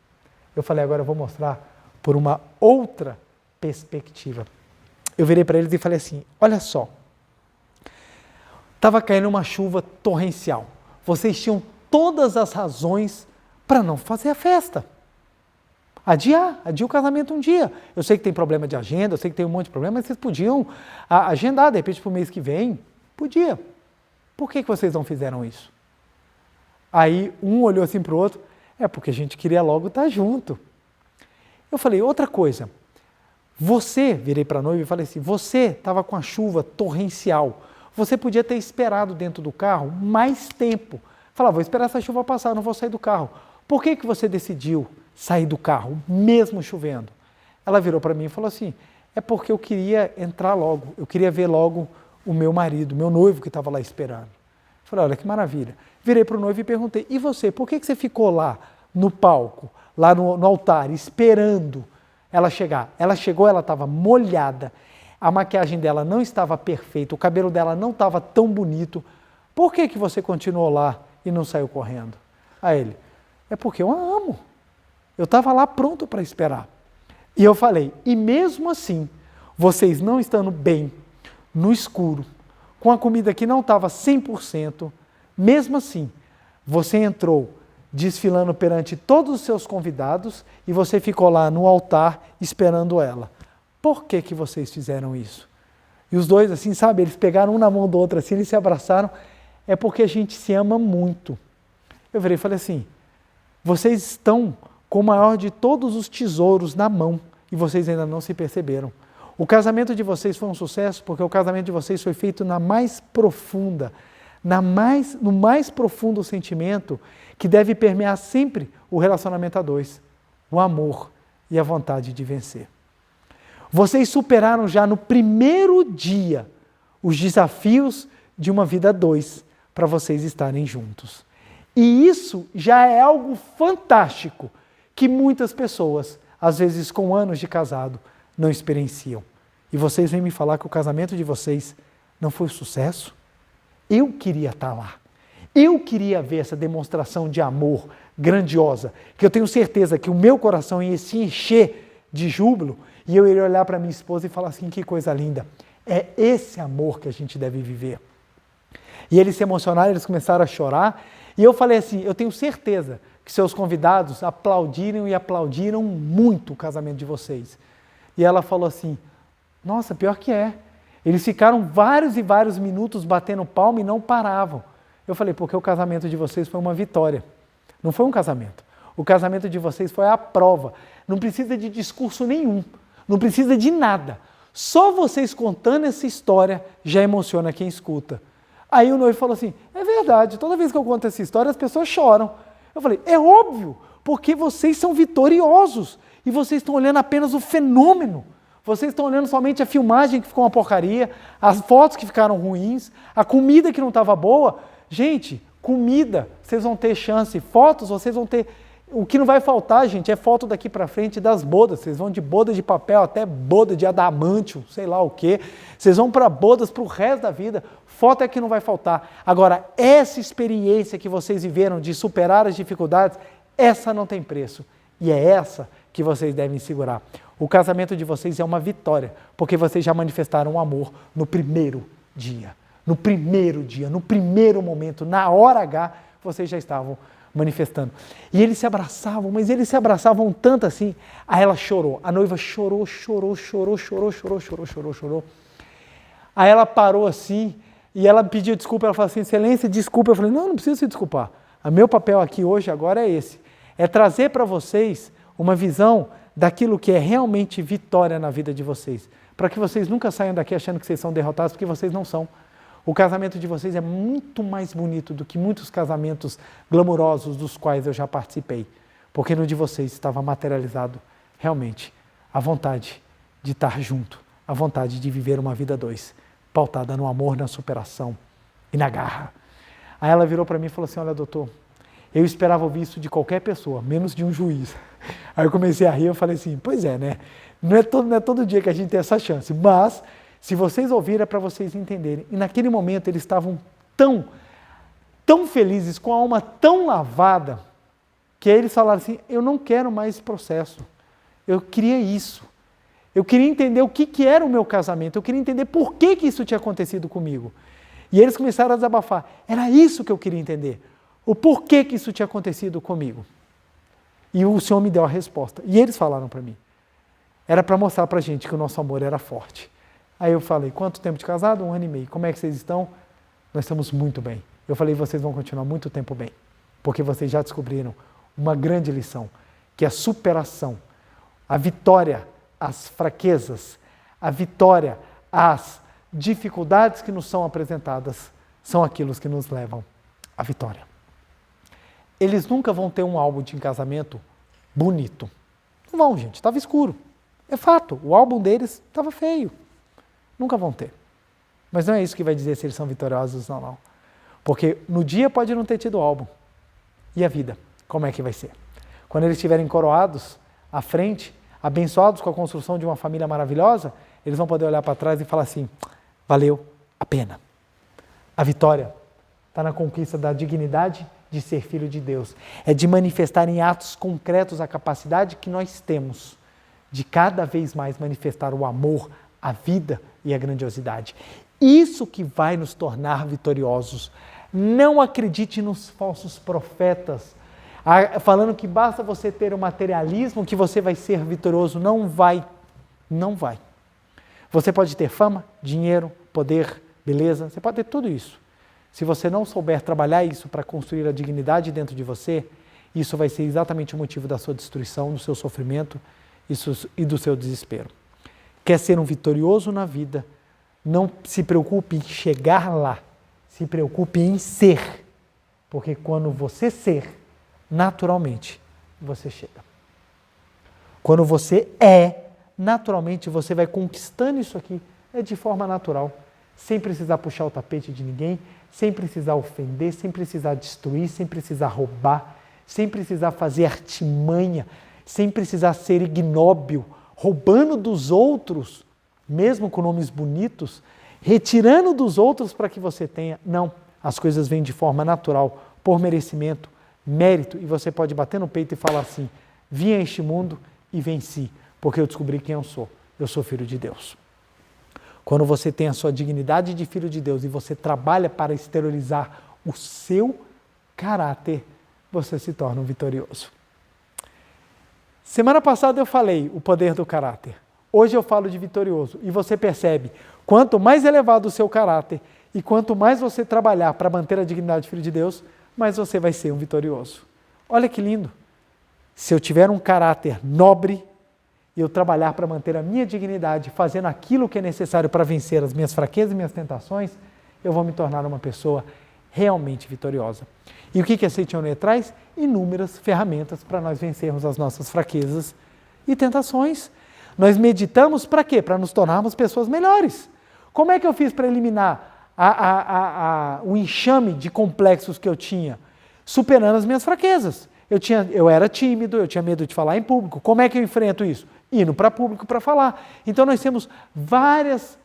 Eu falei, agora eu vou mostrar por uma outra perspectiva. Eu virei para eles e falei assim, olha só. Estava caindo uma chuva torrencial. Vocês tinham todas as razões para não fazer a festa. Adiar o casamento um dia. Eu sei que tem problema de agenda, eu sei que tem um monte de problema, mas vocês podiam agendar, de repente, para o mês que vem. Podia. Por que vocês não fizeram isso? Aí um olhou assim para o outro, porque a gente queria logo estar junto. Eu falei, outra coisa, virei para a noiva e falei assim, você estava com a chuva torrencial, você podia ter esperado dentro do carro mais tempo. Falar, vou esperar essa chuva passar, não vou sair do carro. Por que você decidiu sair do carro, mesmo chovendo? Ela virou para mim e falou assim, é porque eu queria entrar logo, eu queria ver logo o meu marido, meu noivo que estava lá esperando. Eu falei, olha que maravilha. Virei para o noivo e perguntei, e você, por que você ficou lá no palco, lá no altar, esperando ela chegar? Ela chegou, ela estava molhada, a maquiagem dela não estava perfeita, o cabelo dela não estava tão bonito. Por que você continuou lá e não saiu correndo? A ele, é porque eu a amo. Eu estava lá pronto para esperar. E eu falei, e mesmo assim, vocês não estando bem, no escuro, com a comida que não estava 100%, mesmo assim, você entrou desfilando perante todos os seus convidados e você ficou lá no altar esperando ela. Por que vocês fizeram isso? E os dois, assim, sabe, eles pegaram um na mão do outro, assim, eles se abraçaram. É porque a gente se ama muito. Eu virei e falei assim, vocês estão com o maior de todos os tesouros na mão e vocês ainda não se perceberam. O casamento de vocês foi um sucesso porque o casamento de vocês foi feito na mais profunda, no mais profundo sentimento que deve permear sempre o relacionamento a dois, o amor e a vontade de vencer. Vocês superaram já no primeiro dia os desafios de uma vida a dois para vocês estarem juntos. E isso já é algo fantástico que muitas pessoas, às vezes com anos de casado, não experienciam. E vocês vêm me falar que o casamento de vocês não foi um sucesso? Eu queria estar lá. Eu queria ver essa demonstração de amor grandiosa, que eu tenho certeza que o meu coração ia se encher de júbilo e eu iria olhar para minha esposa e falar assim, que coisa linda. É esse amor que a gente deve viver. E eles se emocionaram, eles começaram a chorar e eu falei assim, eu tenho certeza que seus convidados aplaudiram e aplaudiram muito o casamento de vocês. E ela falou assim, nossa, pior que é. Eles ficaram vários e vários minutos batendo palma e não paravam. Eu falei, porque o casamento de vocês foi uma vitória. Não foi um casamento. O casamento de vocês foi a prova. Não precisa de discurso nenhum. Não precisa de nada. Só vocês contando essa história já emociona quem escuta. Aí o noivo falou assim, é verdade, toda vez que eu conto essa história as pessoas choram. Eu falei, é óbvio, porque vocês são vitoriosos e vocês estão olhando apenas o fenômeno. Vocês estão olhando somente a filmagem que ficou uma porcaria, as fotos que ficaram ruins, a comida que não estava boa. Gente, comida, vocês vão ter chance, fotos, vocês vão ter... O que não vai faltar, gente, é foto daqui para frente das bodas. Vocês vão de boda de papel até boda de adamantio, sei lá o quê. Vocês vão para bodas para o resto da vida. Foto é que não vai faltar. Agora, essa experiência que vocês viveram de superar as dificuldades, essa não tem preço. E é essa que vocês devem segurar. O casamento de vocês é uma vitória, porque vocês já manifestaram o amor no primeiro dia. No primeiro dia, no primeiro momento, na hora H, vocês já estavam manifestando. E eles se abraçavam, mas eles se abraçavam tanto assim. Aí ela chorou, a noiva chorou. Aí ela parou assim, e ela pediu desculpa, ela falou assim, excelência, desculpa. Eu falei, não precisa se desculpar. O meu papel aqui hoje, agora é esse. É trazer para vocês uma visão daquilo que é realmente vitória na vida de vocês. Para que vocês nunca saiam daqui achando que vocês são derrotados, porque vocês não são. O casamento de vocês é muito mais bonito do que muitos casamentos glamurosos dos quais eu já participei. Porque no de vocês estava materializado realmente a vontade de estar junto, a vontade de viver uma vida a dois, pautada no amor, na superação e na garra. Aí ela virou para mim e falou assim, olha doutor, eu esperava ouvir isso de qualquer pessoa, menos de um juiz. Aí eu comecei a rir, eu falei assim, pois é, né? Não é todo dia que a gente tem essa chance, mas se vocês ouvirem é para vocês entenderem. E naquele momento eles estavam tão felizes, com a alma tão lavada, que aí eles falaram assim, eu não quero mais esse processo, eu queria isso. Eu queria entender o que era o meu casamento, eu queria entender por que isso tinha acontecido comigo. E eles começaram a desabafar, era isso que eu queria entender, o porquê que isso tinha acontecido comigo. E o Senhor me deu a resposta. E eles falaram para mim, era para mostrar para a gente que o nosso amor era forte. Aí eu falei, quanto tempo de casado? 1 ano e meio. Como é que vocês estão? Nós estamos muito bem. Eu falei, vocês vão continuar muito tempo bem, porque vocês já descobriram uma grande lição, que a superação, a vitória às fraquezas, a vitória às dificuldades que nos são apresentadas, são aquilo que nos levam à vitória. Eles nunca vão ter um álbum de casamento bonito. Não vão, gente, estava escuro. É fato, o álbum deles estava feio. Nunca vão ter. Mas não é isso que vai dizer se eles são vitoriosos ou não. Porque no dia pode não ter tido álbum. E a vida? Como é que vai ser? Quando eles estiverem coroados à frente, abençoados com a construção de uma família maravilhosa, eles vão poder olhar para trás e falar assim, valeu a pena. A vitória está na conquista da dignidade de ser filho de Deus. É de manifestar em atos concretos a capacidade que nós temos de cada vez mais manifestar o amor, a vida e a grandiosidade. Isso que vai nos tornar vitoriosos. Não acredite nos falsos profetas, falando que basta você ter o materialismo que você vai ser vitorioso. Não vai. Não vai. Você pode ter fama, dinheiro, poder, beleza, você pode ter tudo isso. Se você não souber trabalhar isso para construir a dignidade dentro de você, isso vai ser exatamente o motivo da sua destruição, do seu sofrimento e do seu desespero. Quer ser um vitorioso na vida? Não se preocupe em chegar lá, se preocupe em ser. Porque quando você ser, naturalmente, você chega. Quando você é, naturalmente você vai conquistando isso aqui, de forma natural, sem precisar puxar o tapete de ninguém, sem precisar ofender, sem precisar destruir, sem precisar roubar, sem precisar fazer artimanha, sem precisar ser ignóbil, roubando dos outros, mesmo com nomes bonitos, retirando dos outros para que você tenha. Não, as coisas vêm de forma natural, por merecimento, mérito, e você pode bater no peito e falar assim, vim a este mundo e venci, porque eu descobri quem eu sou filho de Deus. Quando você tem a sua dignidade de filho de Deus e você trabalha para exteriorizar o seu caráter, você se torna um vitorioso. Semana passada eu falei o poder do caráter. Hoje eu falo de vitorioso. E você percebe, quanto mais elevado o seu caráter e quanto mais você trabalhar para manter a dignidade de filho de Deus, mais você vai ser um vitorioso. Olha que lindo. Se eu tiver um caráter nobre e eu trabalhar para manter a minha dignidade, fazendo aquilo que é necessário para vencer as minhas fraquezas e minhas tentações, eu vou me tornar uma pessoa realmente vitoriosa. E o que a Seitonê traz? Inúmeras ferramentas para nós vencermos as nossas fraquezas e tentações. Nós meditamos para quê? Para nos tornarmos pessoas melhores. Como é que eu fiz para eliminar o enxame de complexos que eu tinha? Superando as minhas fraquezas. Eu era tímido, eu tinha medo de falar em público. Como é que eu enfrento isso? Indo para público para falar. Então nós temos vários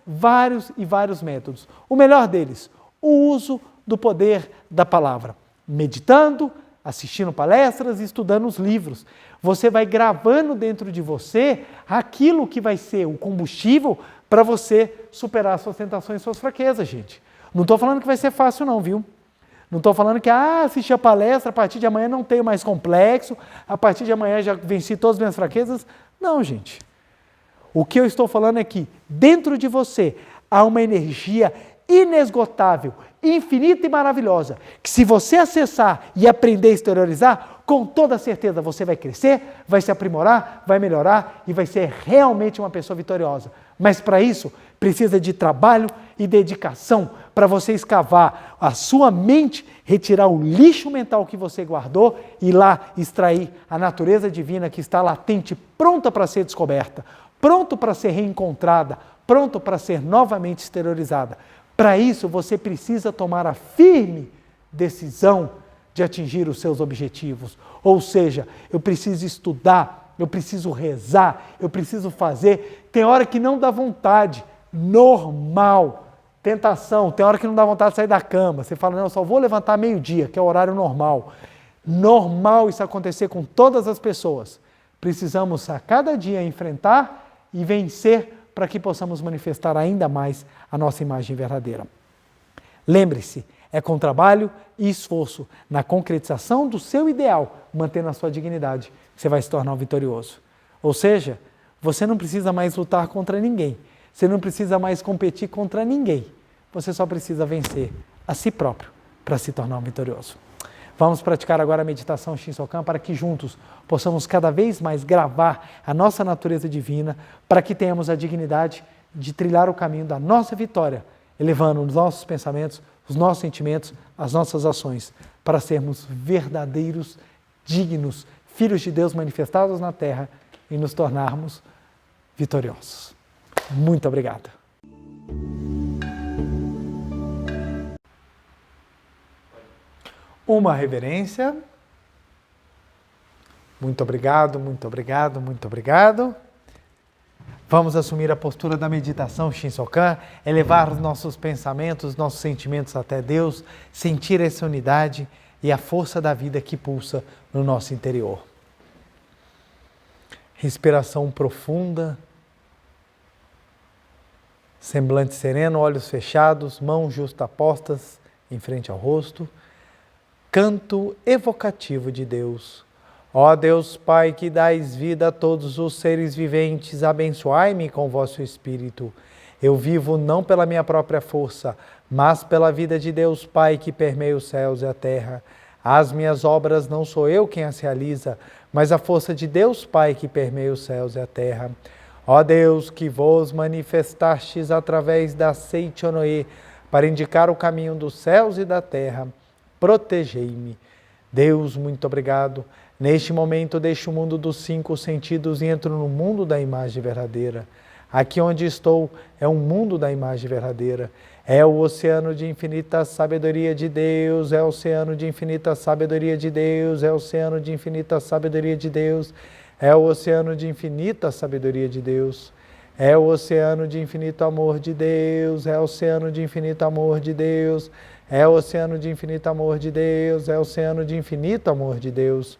métodos. O melhor deles, o uso do poder da palavra. Meditando, assistindo palestras e estudando os livros. Você vai gravando dentro de você aquilo que vai ser o combustível para você superar suas tentações e suas fraquezas, gente. Não estou falando que vai ser fácil não, viu? Não estou falando que, assisti a palestra, a partir de amanhã não tenho mais complexo, a partir de amanhã já venci todas as minhas fraquezas. Não, gente. O que eu estou falando é que dentro de você há uma energia inesgotável, infinita e maravilhosa, que se você acessar e aprender a exteriorizar, com toda certeza você vai crescer, vai se aprimorar, vai melhorar e vai ser realmente uma pessoa vitoriosa. Mas para isso, precisa de trabalho e dedicação para você escavar a sua mente, retirar o lixo mental que você guardou e lá extrair a natureza divina que está latente, pronta para ser descoberta, pronto para ser reencontrada, pronto para ser novamente exteriorizada. Para isso, você precisa tomar a firme decisão de atingir os seus objetivos. Ou seja, eu preciso estudar, eu preciso rezar, eu preciso fazer. Tem hora que não dá vontade, normal. Tentação, tem hora que não dá vontade de sair da cama. Você fala, não, eu só vou levantar meio-dia, que é o horário normal. Normal isso acontecer com todas as pessoas. Precisamos a cada dia enfrentar e vencer para que possamos manifestar ainda mais a nossa imagem verdadeira. Lembre-se, é com trabalho e esforço na concretização do seu ideal, mantendo a sua dignidade, que você vai se tornar um vitorioso. Ou seja, você não precisa mais lutar contra ninguém, você não precisa mais competir contra ninguém, você só precisa vencer a si próprio para se tornar um vitorioso. Vamos praticar agora a meditação Shinsokan para que juntos possamos cada vez mais gravar a nossa natureza divina, para que tenhamos a dignidade de trilhar o caminho da nossa vitória, elevando os nossos pensamentos, os nossos sentimentos, as nossas ações, para sermos verdadeiros dignos, filhos de Deus manifestados na terra e nos tornarmos vitoriosos. Muito obrigado. Uma reverência. Muito obrigado, muito obrigado, muito obrigado. Vamos assumir a postura da meditação Shinsokan, elevar os nossos pensamentos, nossos sentimentos até Deus, sentir essa unidade e a força da vida que pulsa no nosso interior. Respiração profunda, semblante sereno, olhos fechados, mãos justapostas em frente ao rosto. Canto evocativo de Deus. Ó Deus Pai, que dais vida a todos os seres viventes, abençoai-me com vosso Espírito. Eu vivo não pela minha própria força, mas pela vida de Deus Pai que permeia os céus e a terra. As minhas obras não sou eu quem as realiza, mas a força de Deus Pai que permeia os céus e a terra. Ó Deus, que vos manifestastes através da Seichonoe para indicar o caminho dos céus e da terra, protegei-me. Deus, muito obrigado. Neste momento deixo o mundo dos 5 sentidos e entro no mundo da imagem verdadeira. Aqui onde estou é um mundo da imagem verdadeira. É o oceano de infinita sabedoria de Deus, é o oceano de infinita sabedoria de Deus, é o oceano de infinita sabedoria de Deus, é o oceano de infinita sabedoria de Deus. É o oceano de infinito amor de Deus, é o oceano de infinito amor de Deus, é o oceano de infinito amor de Deus, é o oceano de infinito amor de Deus.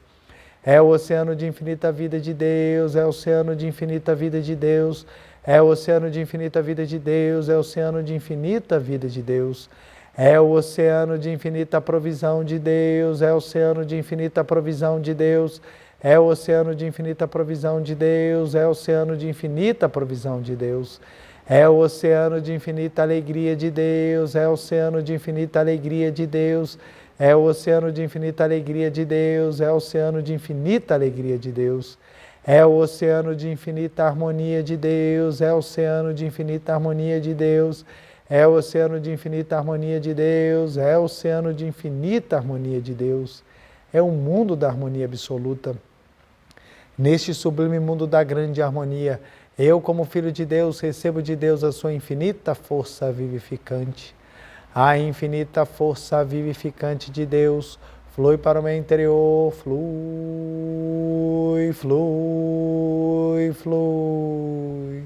É o oceano de infinita vida de Deus, é o oceano de infinita vida de Deus, é o oceano de infinita vida de Deus, é o oceano de infinita vida de Deus. É o oceano de infinita provisão de Deus, é o oceano de infinita provisão de Deus, é o oceano de infinita provisão de Deus, é o oceano de infinita provisão de Deus. É o oceano de infinita alegria de Deus, é o oceano de infinita alegria de Deus, é o oceano de infinita alegria de Deus, é o oceano de infinita alegria de Deus. É o oceano de infinita harmonia de Deus, é o oceano de infinita harmonia de Deus, é o oceano de infinita harmonia de Deus, é o oceano de infinita harmonia de Deus. É o mundo da harmonia absoluta. Neste sublime mundo da grande harmonia, eu, como filho de Deus, recebo de Deus a sua infinita força vivificante. A infinita força vivificante de Deus flui para o meu interior, flui, flui, flui.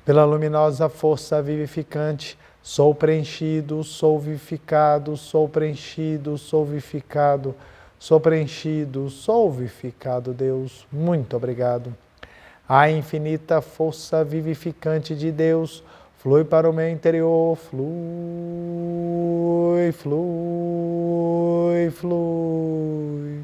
Pela luminosa força vivificante, sou preenchido, sou vivificado, sou preenchido, sou vivificado, sou preenchido, sou vivificado, Deus. Muito obrigado. A infinita força vivificante de Deus flui para o meu interior, flui, flui, flui.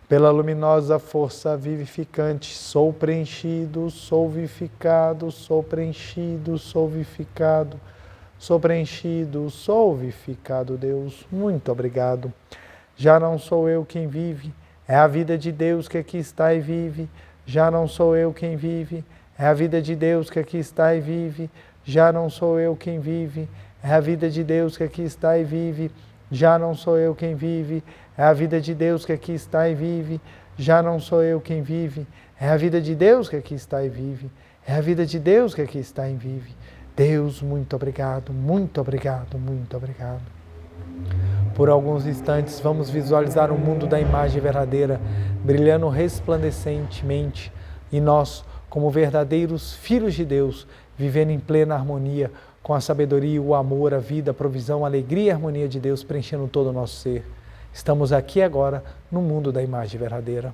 Pela luminosa força vivificante, sou preenchido, sou vivificado, sou preenchido, sou vivificado, sou preenchido, sou vivificado, Deus. Muito obrigado. Já não sou eu quem vive, é a vida de Deus que aqui está e vive. Já não sou eu quem vive, é a vida de Deus que aqui está e vive. Já não sou eu quem vive, é a vida de Deus que aqui está e vive. Já não sou eu quem vive, é a vida de Deus que aqui está e vive. Já não sou eu quem vive, é a vida de Deus que aqui está e vive. É a vida de Deus que aqui está e vive. Deus, muito obrigado, muito obrigado, muito obrigado. Por alguns instantes, vamos visualizar o mundo da imagem verdadeira, brilhando resplandecentemente, e nós, como verdadeiros filhos de Deus, vivendo em plena harmonia, com a sabedoria, o amor, a vida, a provisão, a alegria e a harmonia de Deus preenchendo todo o nosso ser. Estamos aqui agora no mundo da imagem verdadeira.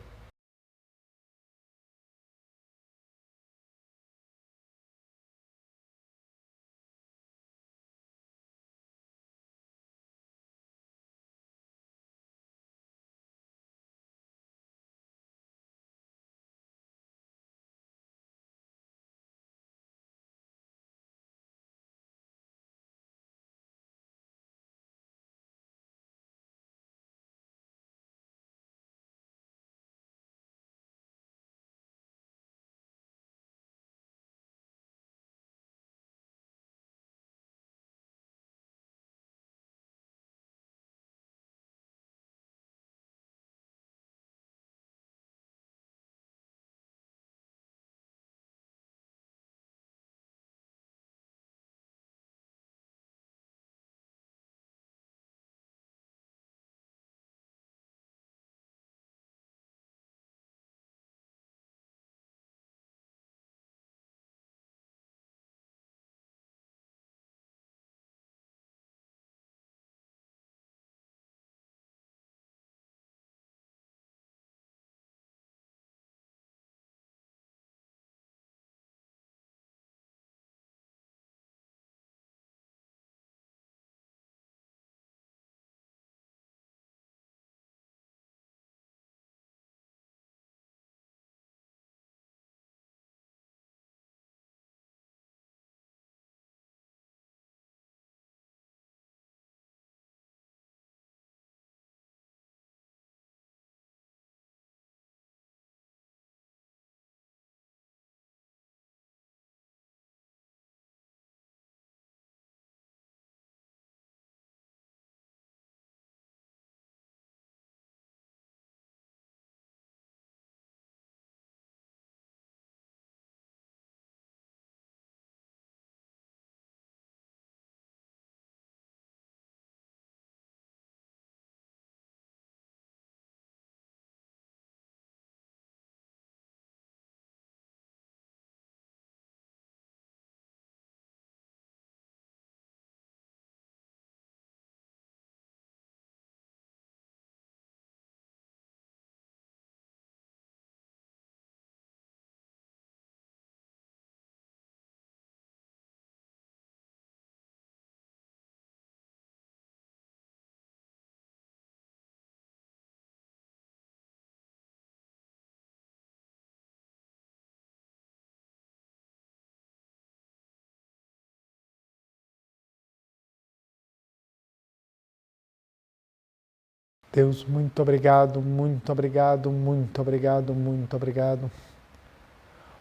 Deus, muito obrigado, muito obrigado, muito obrigado, muito obrigado.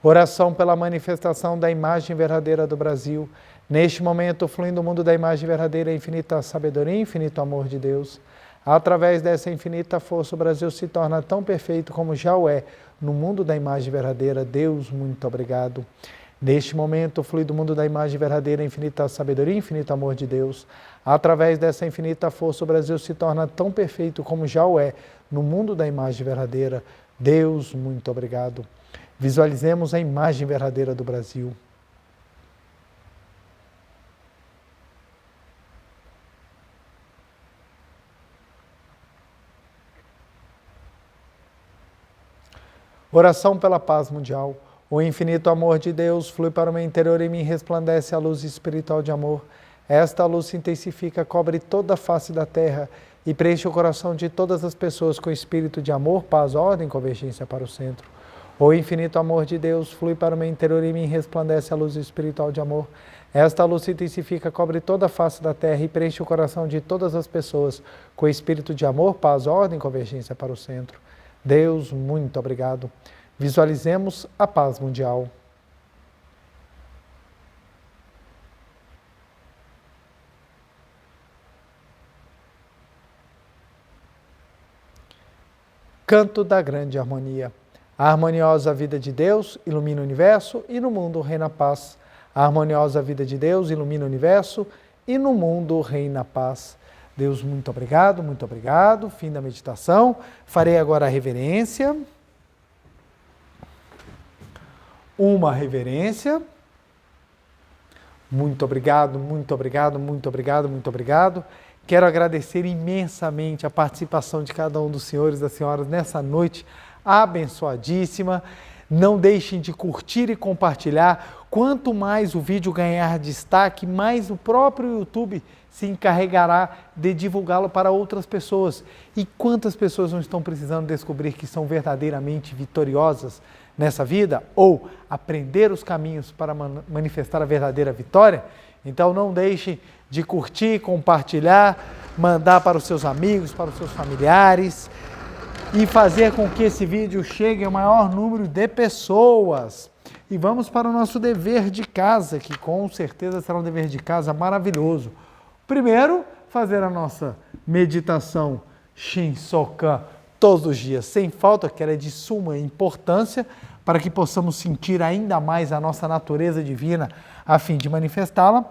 Oração pela manifestação da imagem verdadeira do Brasil. Neste momento, fluindo o mundo da imagem verdadeira, a infinita sabedoria e infinito amor de Deus. Através dessa infinita força, o Brasil se torna tão perfeito como já o é no mundo da imagem verdadeira. Deus, muito obrigado. Neste momento, flui do mundo da imagem verdadeira, a infinita sabedoria e infinito amor de Deus. Através dessa infinita força, o Brasil se torna tão perfeito como já o é no mundo da imagem verdadeira. Deus, muito obrigado. Visualizemos a imagem verdadeira do Brasil. Oração pela paz mundial. O infinito amor de Deus flui para o meu interior e me resplandece a luz espiritual de amor. Esta luz se intensifica, cobre toda a face da terra e preenche o coração de todas as pessoas com espírito de amor, paz, ordem e convergência para o centro. O infinito amor de Deus flui para o meu interior e me resplandece a luz espiritual de amor. Esta luz se intensifica, cobre toda a face da terra e preenche o coração de todas as pessoas com espírito de amor, paz, ordem e convergência para o centro. Deus, muito obrigado. Visualizemos a paz mundial. Canto da grande harmonia. A harmoniosa vida de Deus ilumina o universo e no mundo reina a paz. A harmoniosa vida de Deus ilumina o universo e no mundo reina a paz. Deus, muito obrigado, muito obrigado. Fim da meditação. Farei agora a reverência. Uma reverência. Muito obrigado, muito obrigado, muito obrigado, muito obrigado. Quero agradecer imensamente a participação de cada um dos senhores e das senhoras nessa noite abençoadíssima. Não deixem de curtir e compartilhar. Quanto mais o vídeo ganhar destaque, mais o próprio YouTube se encarregará de divulgá-lo para outras pessoas. E quantas pessoas não estão precisando descobrir que são verdadeiramente vitoriosas nessa vida? Ou aprender os caminhos para manifestar a verdadeira vitória? Então não deixem de curtir, compartilhar, mandar para os seus amigos, para os seus familiares e fazer com que esse vídeo chegue ao maior número de pessoas. E vamos para o nosso dever de casa, que com certeza será um dever de casa maravilhoso. Primeiro, fazer a nossa meditação Shinsokan todos os dias, sem falta, que ela é de suma importância, para que possamos sentir ainda mais a nossa natureza divina, a fim de manifestá-la.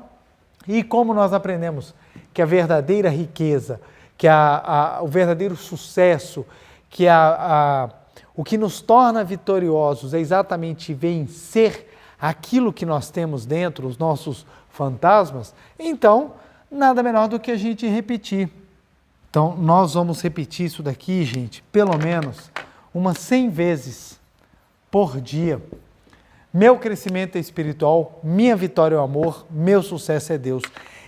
E como nós aprendemos que a verdadeira riqueza, que o verdadeiro sucesso, que o que nos torna vitoriosos é exatamente vencer aquilo que nós temos dentro, os nossos fantasmas, então nada melhor do que a gente repetir. Então nós vamos repetir isso daqui, gente, pelo menos umas 100 vezes por dia. Meu crescimento é espiritual, minha vitória é o amor, meu sucesso é Deus.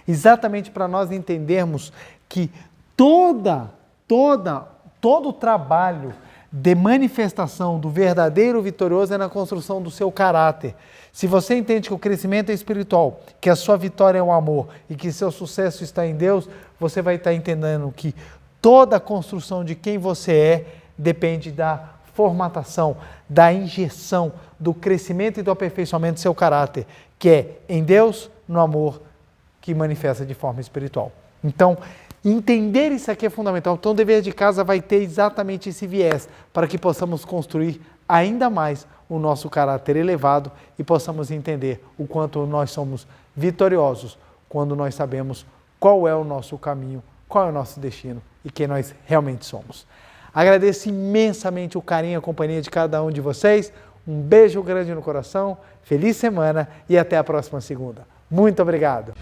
Exatamente para nós entendermos que todo o trabalho de manifestação do verdadeiro vitorioso é na construção do seu caráter. Se você entende que o crescimento é espiritual, que a sua vitória é o amor e que seu sucesso está em Deus, você vai estar entendendo que toda a construção de quem você é depende da formatação, da injeção, do crescimento e do aperfeiçoamento do seu caráter, que é em Deus, no amor, que manifesta de forma espiritual. Então, entender isso aqui é fundamental. Então, o dever de casa vai ter exatamente esse viés, para que possamos construir ainda mais o nosso caráter elevado e possamos entender o quanto nós somos vitoriosos quando nós sabemos qual é o nosso caminho, qual é o nosso destino e quem nós realmente somos. Agradeço imensamente o carinho e a companhia de cada um de vocês. Um beijo grande no coração, feliz semana e até a próxima segunda. Muito obrigado!